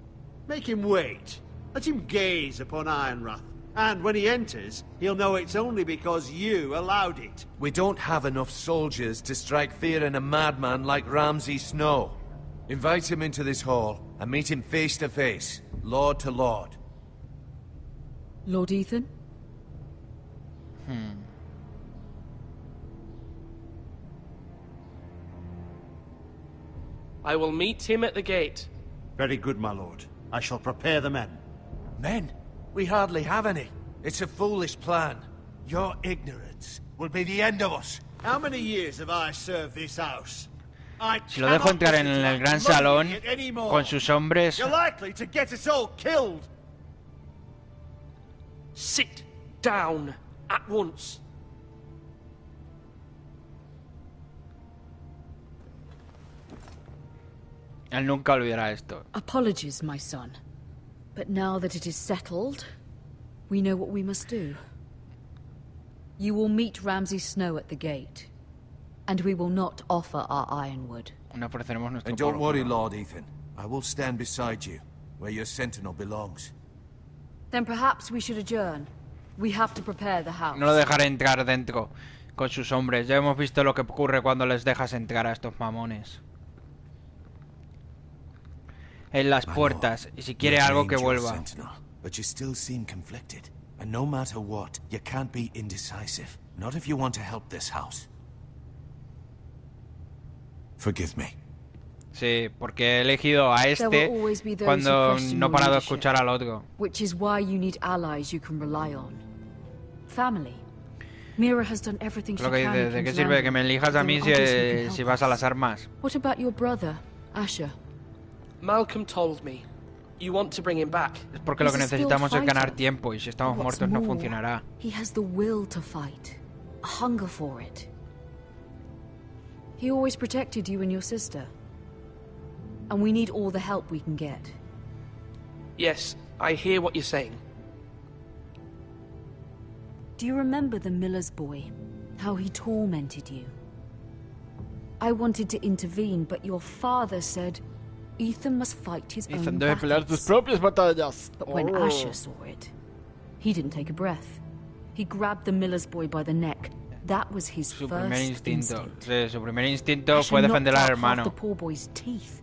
S5: Make him wait. Let him gaze upon Ironrath. And when he enters, he'll know it's only because you allowed it.
S6: We don't have enough soldiers to strike fear in a madman like Ramsay Snow. Invite him into this hall and meet him face to face, lord to lord.
S10: Lord Ethan?
S13: I will meet him at the gate.
S5: Very good, my lord. I shall prepare the men.
S6: Men? We hardly have any. It's a foolish plan. Your ignorance will be the end of us.
S5: How many years have I served this house? I
S1: Si lo dejo entrar en el gran salón con sus hombres,
S5: You're likely to get us all killed.
S13: Sit down at once.
S1: él nunca olvidará esto.
S10: Apologies, my son. But now that it is settled, we know what we must do. You will meet Ramsay Snow at the gate, and we will not offer our ironwood.
S1: No ofreceremos nuestro
S6: And don't
S1: polo.
S6: worry, Lord Ethan. I will stand beside you, where your sentinel belongs.
S10: Then perhaps we should adjourn. We have to prepare the house.
S1: No lo dejaré entrar dentro con sus hombres. Ya hemos visto lo que ocurre cuando les dejas entrar a estos mamones. En las puertas, y si quiere algo que vuelva.
S6: Sentinel, but you still seem conflicted. And no matter what, you can't be indecisive. Not if you want to help this house. Forgive me.
S1: Sí, porque he elegido a
S10: There will
S1: este
S10: always be those who
S1: cuando
S10: question
S1: no he
S10: your
S1: parado de
S10: leadership,
S1: escuchar al otro.
S10: which is why you need allies you can rely on. Family. Mira has done everything she
S1: Lo que
S10: can.
S1: dice,
S10: in
S1: ¿de qué
S10: King's
S1: sirve que
S10: Landing,
S1: me elijas
S10: but
S1: a
S10: there
S1: mí
S10: are others who can help
S1: si vas a
S10: us.
S1: las armas?
S10: What about your brother, Asher?
S13: Malcolm told me. You want to bring him back.
S1: Es porque lo que
S10: He's a skilled
S1: necesitamos es ganar
S10: fighter.
S1: tiempo, y si estamos
S10: What's
S1: muertos no
S10: more,
S1: funcionará.
S10: He has the will to fight, a hunger for it. He always protected you and your sister. And we need all the help we can get.
S13: Yes, I hear what you're saying.
S10: Do you remember the miller's boy? How he tormented you? I wanted to intervene, but your father said Ethan must fight his own
S1: Ethan debe pelear sus
S10: battles.
S1: propias batallas.
S10: But when
S1: Oh.
S10: Asher saw it, he didn't take a breath. He grabbed the miller's boy by the neck. That was his
S1: Su
S10: first
S1: primer instinto.
S10: instinct.
S1: Sí, su primer instinto
S10: Asher
S1: fue
S10: knocked
S1: defender al
S10: out
S1: hermano.
S10: half the poor boy's teeth.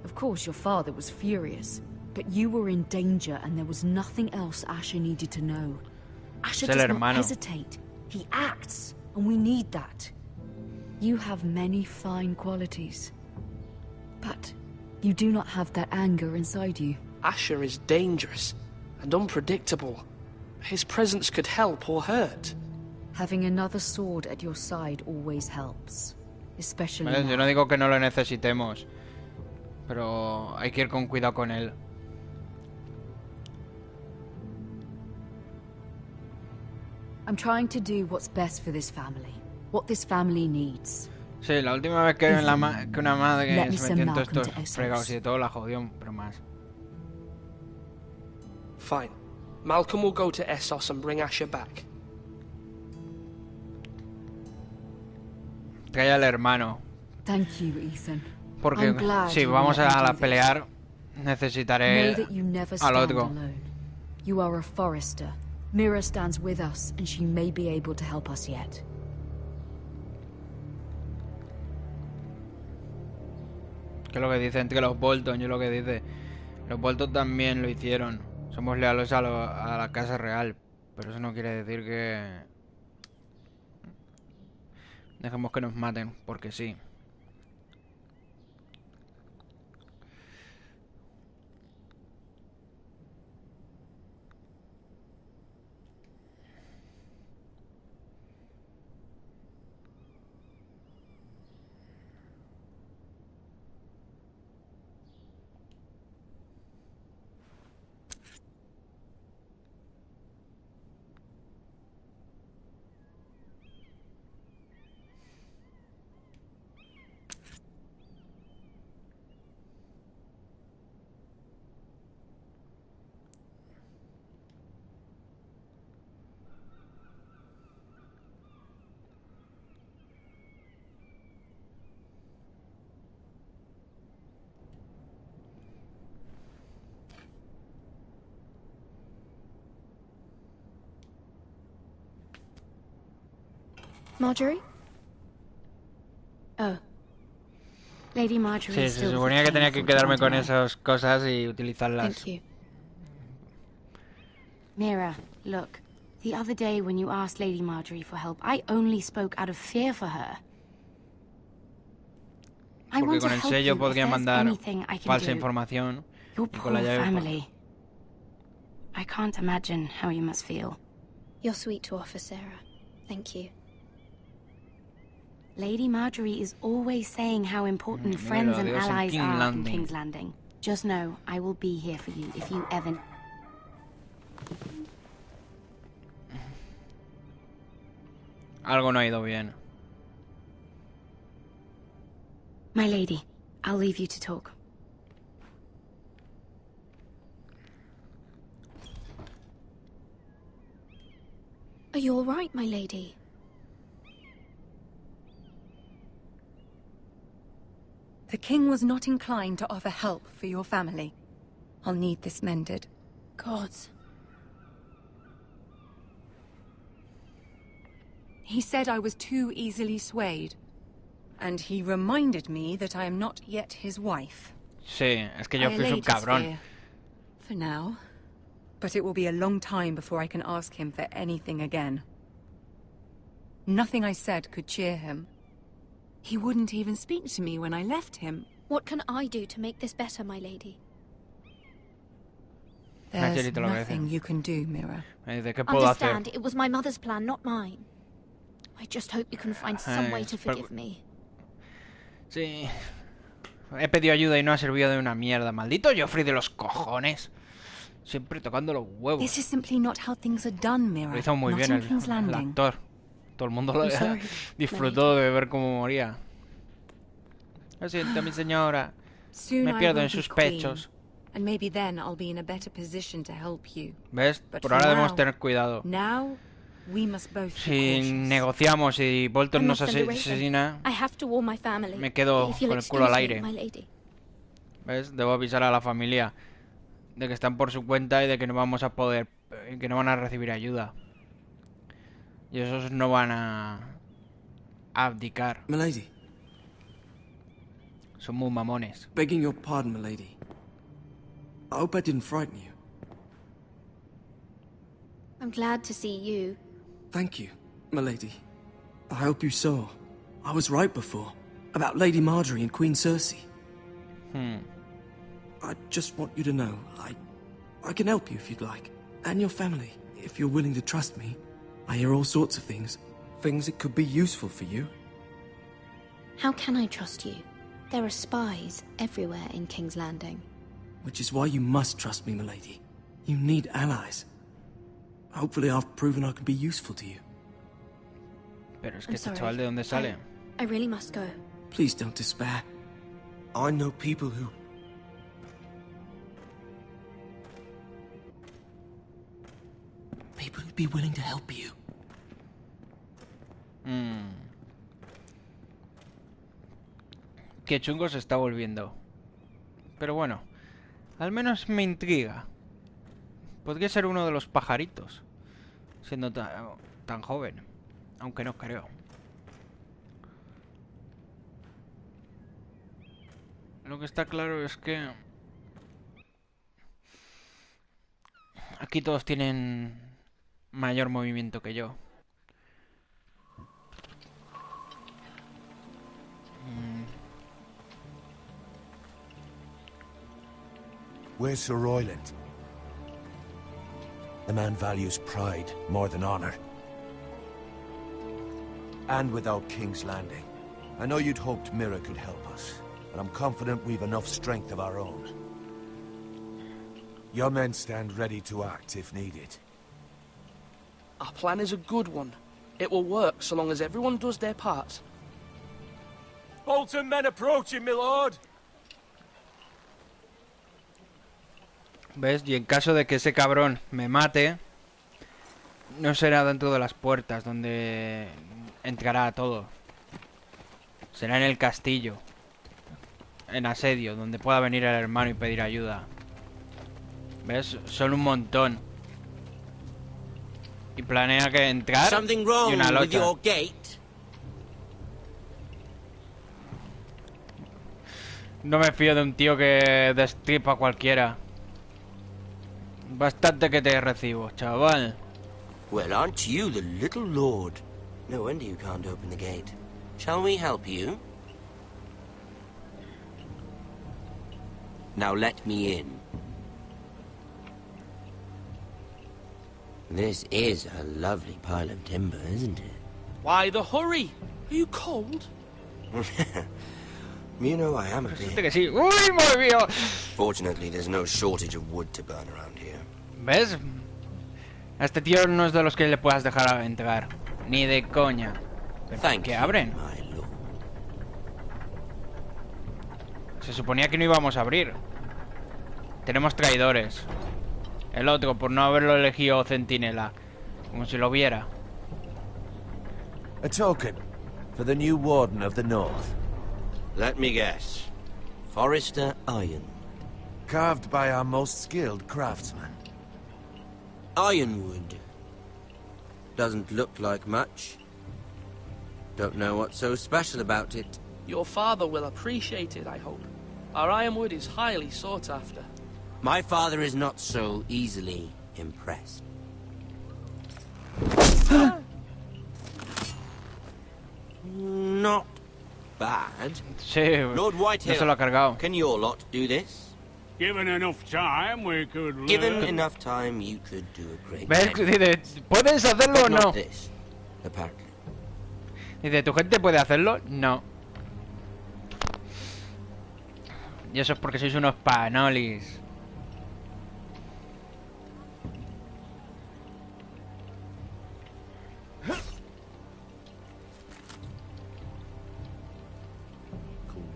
S10: Of course, your father was furious, but you were in danger, and there was nothing else Asher needed to know. Asher
S1: Es el
S10: does not
S1: hermano.
S10: hesitate. He acts, and we need that. You have many fine qualities, but you do not have that anger inside you.
S13: Asher is dangerous and unpredictable. His presence could help or hurt.
S10: Having another sword at your side always helps, especially
S1: Yo
S10: now.
S1: no digo que no lo necesitemos, pero hay que ir con cuidado con él.
S10: I'm trying to do what's best for this family. What this family needs.
S1: Sí, la última vez que, que una madre se metió en todos
S10: Malcolm
S1: estos fregados y de todo la jodió, pero más.
S13: Fine. Malcolm will go to Essos and bring Asher back.
S1: Trae al hermano.
S10: Thank you, Ethan.
S1: Porque si vamos a pelear, necesitaré al otro.
S10: You are a Forrester. Mira stands with us, and she may be able to help us yet.
S1: Que es lo que dice entre los Bolton, yo lo que dice. Los Bolton también lo hicieron. Somos leales a la casa real. Pero eso no quiere decir que... dejemos que nos maten, porque sí.
S12: Marjorie? Oh. Lady Marjorie.
S1: Sí, se suponía que tenía que quedarme con esas cosas y utilizarlas.
S12: Thank you. Mira, look. The other day when you asked Lady Marjorie for help, I only spoke out of fear for her.
S1: Porque con el sello podría mandar falsa información y con la llave.
S12: Family. I can't imagine how you must feel. You're sweet to offer, Sarah. Thank you. Lady Marjorie is always saying how important friends and allies are in King's Landing. Just know, I will be here for you if you ever...
S1: Algo no ha ido bien.
S12: My lady, I'll leave you to talk. Are you all right, my lady?
S18: The king was not inclined to offer help for your family. I'll need this mended.
S12: Gods.
S18: He said I was too easily swayed. And he reminded me that I am not yet his wife.
S1: Sí, es que yo fui su cabrón.
S18: For now. But it will be a long time before I can ask him for anything again. Nothing I said could cheer him. He wouldn't even speak to me when I left him.
S12: What can I do to make this better, my lady?
S18: There's nothing you can do, Mira.
S12: Understand, it was my mother's plan, not mine. I just hope you can find some way to forgive me.
S1: Sí. He pedido ayuda y no ha servido de una mierda. Maldito Joffrey de los cojones. Siempre tocando los huevos.
S18: This is simply not how things are done, Mira.
S1: Lo hizo muy bien el actor. Todo el mundo lo disfrutó de ver cómo moría. Lo siento, mi señora. Me pierdo en sus pechos.
S18: And maybe then I'll be in a better position to help you.
S1: ¿Ves? Por ahora debemos tener cuidado.
S18: Now we must both
S1: si negociamos y Bolton nos asesina, me quedo con el culo al aire. ¿Ves? Debo avisar a la familia de que están por su cuenta y de que no vamos a poder, que no van a recibir ayuda. Y esos no van a abdicar.
S14: Milady.
S1: Son muy mamones.
S14: Begging your pardon, milady. I hope I didn't frighten you.
S12: I'm glad to see you.
S14: Thank you, milady. I hope you saw. I was right before. About Lady Marjorie and Queen Cersei. I just want you to know, I can help you if you'd like. And your family, if you're willing to trust me. I hear all sorts of things. Things that could be useful for you.
S12: How can I trust you? There are spies everywhere in King's Landing.
S14: Which is why you must trust me, milady. You need allies. Hopefully I've proven I can be useful to you.
S1: Pero es que este chaval, ¿de dónde sale?
S12: I really must go.
S14: Please don't despair. I know people who... People who'd be willing to help you.
S1: Qué chungo se está volviendo. Pero bueno, al menos me intriga. Podría ser uno de los pajaritos, siendo tan joven, aunque no creo. Lo que está claro es que aquí todos tienen mayor movimiento que yo.
S6: Where's Sir Royland? The man values pride more than honor. And without King's Landing. I know you'd hoped Mira could help us, but I'm confident we've enough strength of our own. Your men stand ready to act if needed.
S13: Our plan is a good one. It will work so long as everyone does their part.
S3: Bolton men approaching, my lord.
S1: ¿Ves? Y en caso de que ese cabrón me mate, no será dentro de las puertas donde entrará todo. Será en el castillo, en asedio, donde pueda venir el hermano y pedir ayuda. ¿Ves? Son un montón. Y planea que entrar y una locha. No me fío de un tío que destripa a cualquiera. Bastante que te recibo, chaval.
S19: Well, aren't you the little lord? No wonder you can't open the gate. Shall we help you? Now let me in. This is a lovely pile of timber, isn't it?
S13: Why the hurry? Are you cold?
S19: You know I am a bit.
S1: Que sí. ¡Uy, madre mía!
S19: Fortunately, there's no shortage of wood to burn around here.
S1: ¿Ves? A este tío no es de los que le puedas dejar entrar. Ni de coña. ¿Pero qué abren? Se suponía que no íbamos a abrir. Tenemos traidores. El otro por no haberlo elegido centinela. Como si lo viera.
S6: A token for the new warden of the north.
S19: Let me guess. Forrester Iron.
S6: Carved by our most skilled craftsman.
S19: Ironwood. Doesn't look like much. Don't know what's so special about it.
S13: Your father will appreciate it, I hope. Our ironwood is highly sought after.
S19: My father is not so easily impressed. Not bad.
S1: Sí,
S19: Lord Whitehill,
S1: no se lo ha cargado.
S19: Can your lot do this?
S2: Given enough time, we could learn.
S19: Given enough time, you could do a great
S1: ¿Ves? Dice, ¿puedes hacerlo o no?
S19: Not this, apparently.
S1: Dice, ¿tu gente puede hacerlo? No. Y eso es porque sois unos panolis.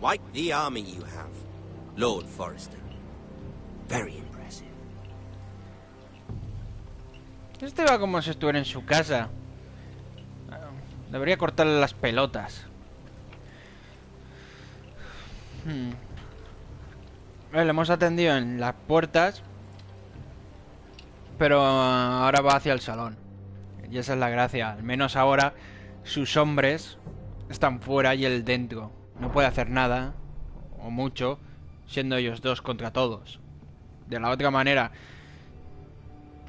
S19: Quite the army you have, Lord Forrester. Very impressive.
S1: Este va como si estuviera en su casa. Debería cortarle las pelotas. Le hemos atendido en las puertas, pero ahora va hacia el salón. Y esa es la gracia. Al menos ahora sus hombres están fuera y él dentro. No puede hacer nada, o mucho, siendo ellos dos contra todos. De la otra manera,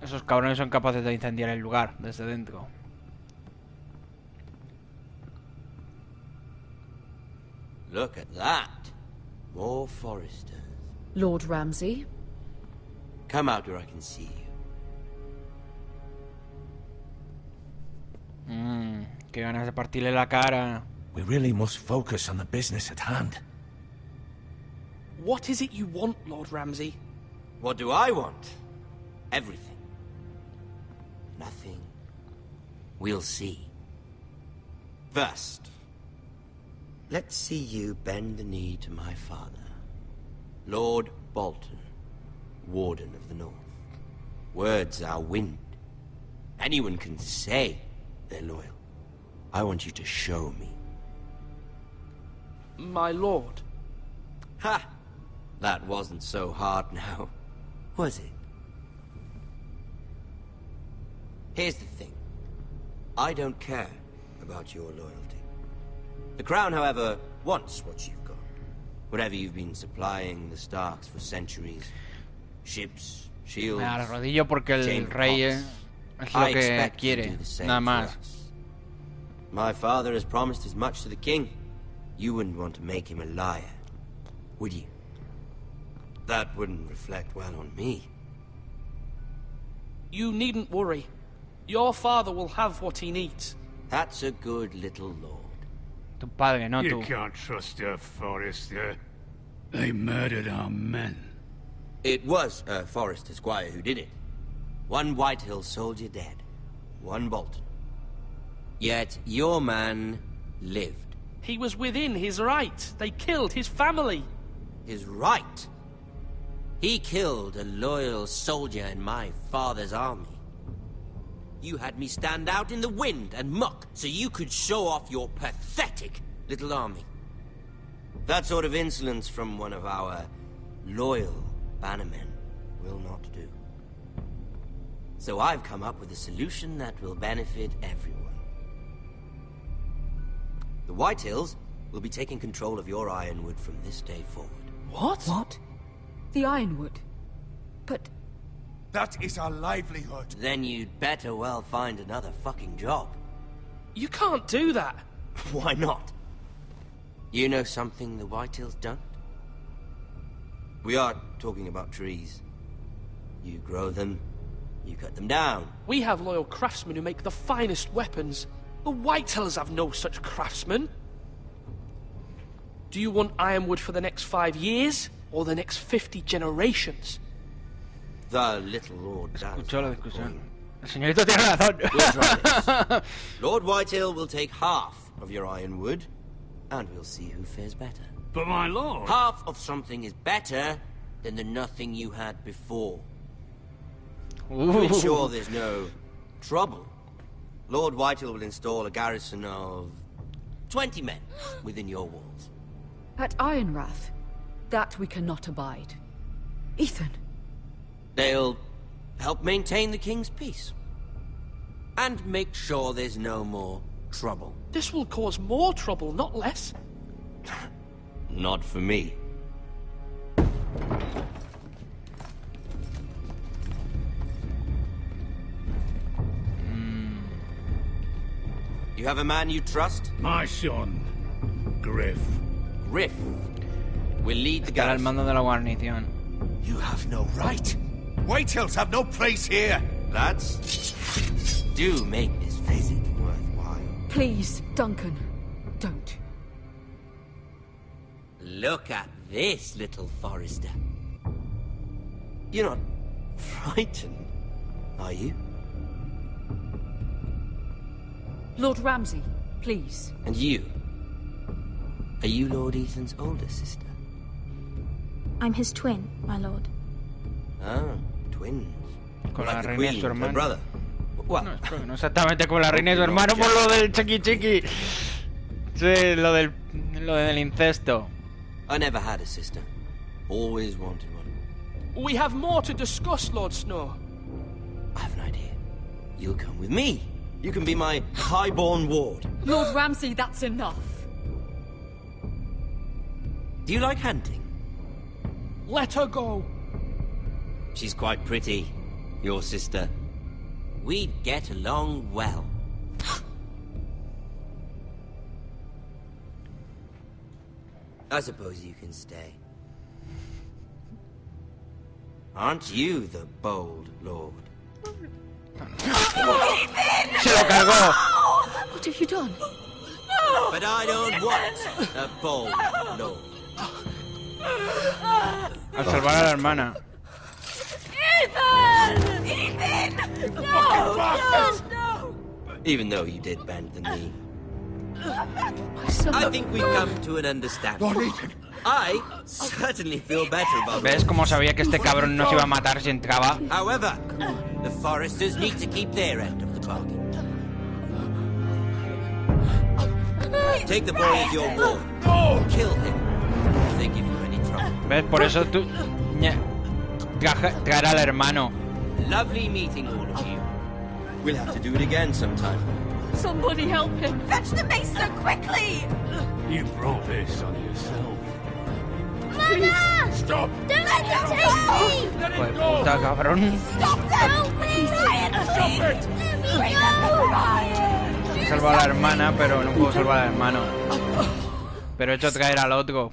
S1: esos cabrones son capaces de incendiar el lugar desde dentro.
S19: Look at that. More Forresters.
S17: Lord Ramsay?
S19: Come out where I can see you.
S1: Qué ganas de partirle la cara.
S6: We really must focus on the business at hand.
S13: What is it you want, Lord Ramsay?
S19: What do I want? Everything. nothing. We'll see. First, let's see you bend the knee to my father, Lord Bolton, Warden of the North. Words are wind. Anyone can say they're loyal. I want you to show me.
S13: My lord.
S19: Ha! That wasn't so hard now, was it? Here's the thing. I don't care about your loyalty. The Crown, however, wants what you've got. Whatever you've been supplying the Starks for centuries. Ships, shields,
S1: Me arrodillo porque el rey es lo que quiere, nada más.
S19: My father has promised as much to the king. You wouldn't want to make him a liar, would you? That wouldn't reflect well on me.
S13: You needn't worry. Your father will have what he needs.
S19: That's a good little lord.
S1: Tu padre, no
S2: You
S1: tú.
S2: can't trust her, Forrester. They murdered our men.
S19: It was a Forrester squire who did it. One Whitehill soldier dead. One Bolton. Yet your man lived.
S13: He was within his right. They killed his family.
S19: His right? He killed a loyal soldier in my father's army. You had me stand out in the wind and muck so you could show off your pathetic little army. That sort of insolence from one of our loyal bannermen will not do. So I've come up with a solution that will benefit everyone. The Whitehills will be taking control of your Ironwood from this day forward.
S13: What?
S10: What? The Ironwood? But...
S6: That is our livelihood.
S19: Then you'd better well find another fucking job.
S13: You can't do that.
S19: Why not? You know something the Whitehills don't? We are talking about trees. You grow them, you cut them down.
S13: We have loyal craftsmen who make the finest weapons. The Whitehills have no such craftsmen. Do you want Ironwood for the next 5 years? Or the next 50 generations?
S19: The little Lord
S1: Escuchó la discusión. El señorito tiene razón.
S19: Lord Whitehill will take half of your Ironwood, and we'll see who fares better.
S2: But my lord...
S19: Half of something is better than the nothing you had before. To ensure there's no trouble, Lord Whitehill will install a garrison of 20 men within your walls.
S10: At Ironrath? That we cannot abide. Ethan.
S19: They'll help maintain the king's peace. And make sure there's no more trouble.
S13: This will cause more trouble, not less.
S19: Not for me. You have a man you trust?
S2: My son, Griff.
S19: Griff will lead the
S1: Estará al
S19: garrison.
S1: mando de la guarnición.
S6: You have no right. Whitehills have no place here.
S19: Lads, do make this visit worthwhile.
S10: Please, Duncan. Don't.
S19: Look at this, little Forrester. You're not frightened, are you?
S10: Lord Ramsay, please.
S19: And you? Are you Lord Ethan's older sister?
S12: I'm his twin, my lord.
S19: Ah, twins.
S1: Con
S19: Like
S1: la
S19: the
S1: reina y
S19: Queen
S1: su
S19: and her
S1: hermano.
S19: brother. Well,
S1: No, espero que no exactamente como la reina y su hermano por lo del chiqui chiqui. Sí, lo del incesto.
S19: I never had a sister. Always wanted one.
S13: We have more to discuss, Lord Snow.
S19: I have an idea. You'll come with me. You can be my highborn ward.
S10: Lord Ramsay, that's enough.
S19: Do you like hunting?
S13: Let her go.
S19: She's quite pretty, your sister. We'd get along well. I suppose you can stay. Aren't you the bold lord?
S1: Se lo cargó.
S10: What have you done?
S19: But I don't want a bold lord.
S1: Al salvar a la hermana.
S10: Ethan! Ethan!
S17: Ryan! No!
S19: Even though you did bend the knee. I think we've come to an understanding. I certainly feel better about
S1: ¿Ves cómo sabía que este cabrón no se iba a matar si entraba?
S19: However, the Foresters need to keep their end of the bargain. Take the boy as your ward. Kill him if they give you any trouble.
S1: ¿Ves? Por eso tú... traer al hermano.
S19: Lovely meeting all of you. We'll have to do it again sometime.
S17: Somebody help him! Fetch the mace so quickly!
S2: You brought this on yourself.
S8: Mama!
S2: Stop!
S8: Don't let him take me!
S2: Let
S1: Hijo de puta, cabrón.
S17: Stop them! Ryan, please! Bring them to Ryan!
S1: He salvado a la hermana, pero no puedo salvar al hermano. Pero he hecho traer al otro,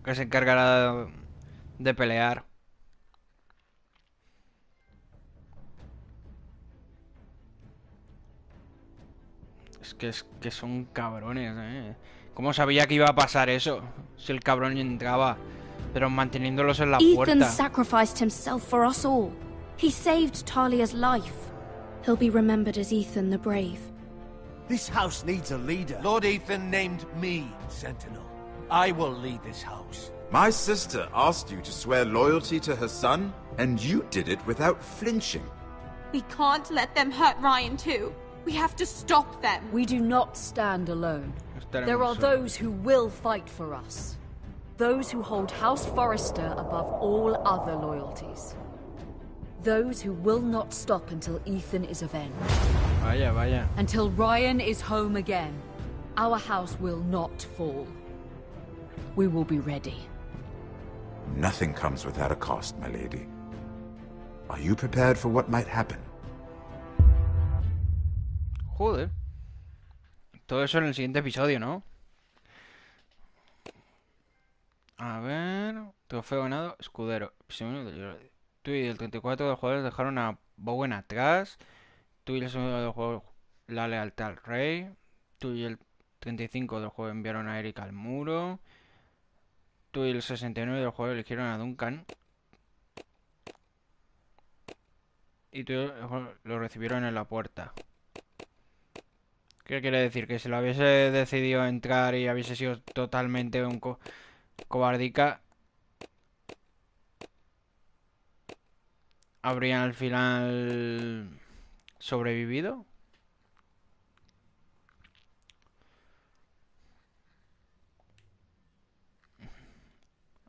S1: que se encargará de pelear. Es que son cabrones, ¿eh? ¿Cómo sabía que iba a pasar eso? Si el cabrón entraba, pero manteniéndolos en la puerta.
S12: Ethan sacrificed himself for us all. He saved Talia's life. He'll be remembered as Ethan the Brave.
S4: This house needs a leader.
S6: Lord Ethan named me Sentinel.
S4: I will lead this house.
S16: My sister asked you to swear loyalty to her son, and you did it without flinching.
S17: We can't let them hurt Ryan too. We have to stop them.
S10: We do not stand alone. There are those who will fight for us. Those who hold House Forrester above all other loyalties. Those who will not stop until Ethan is avenged.
S1: Vaya, vaya.
S10: Until Ryan is home again. Our house will not fall. We will be ready.
S16: Nothing comes without a cost, my lady. Are you prepared for what might happen?
S1: Joder. Todo eso en el siguiente episodio, ¿no? A ver... Trofeo ganado, escudero. Tú y el 34 de los jugadores dejaron a Bowen atrás. Tú y el segundo del juego la lealtad al rey. Tú y el 35 del juego enviaron a Eric al muro. Tú y el 69 del juego eligieron a Duncan. Y tú lo recibieron en la puerta. ¿Qué quiere decir? Que si lo hubiese decidido entrar y hubiese sido totalmente un cobardica, ¿habrían al final sobrevivido?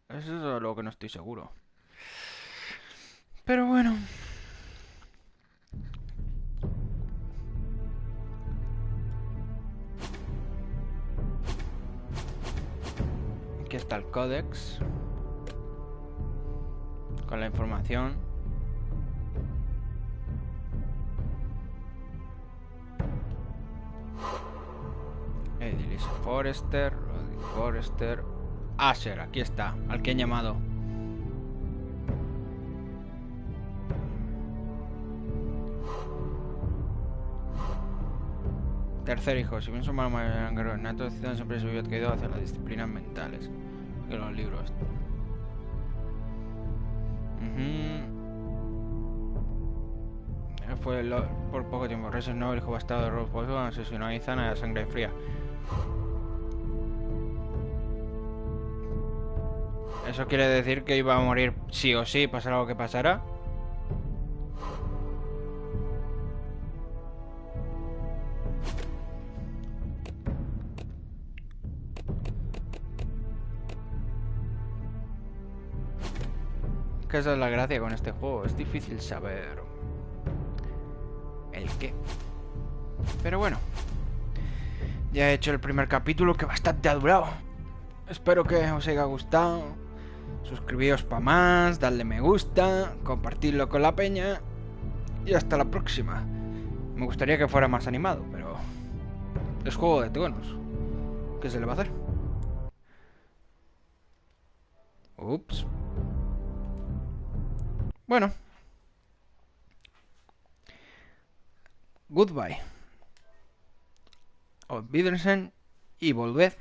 S1: Eso es lo que no estoy seguro. Pero bueno. Aquí está el códex con la información. Edilis Forrester, Roddy Forrester, Asher, aquí está, al que han llamado. Tercer hijo, si bien su hermano mayor era nato, siempre se había adquirido hacia las disciplinas mentales que los libros. Fue por poco tiempo. Reese no, el hijo bastardo de Rolf Wolfgang, asesinó a Ethan a sangre fría. ¿Eso quiere decir que iba a morir sí o sí, pasara lo que pasara? Que esa es la gracia con este juego, es difícil saber el qué. Pero bueno, ya he hecho el primer capítulo, que bastante ha durado. Espero que os haya gustado. Suscribíos para más, dadle me gusta, compartidlo con la peña y hasta la próxima. Me gustaría que fuera más animado, pero es Juego de Tronos. ¿Qué se le va a hacer? Ups. Bueno. Goodbye. Auf Wiedersehen y volved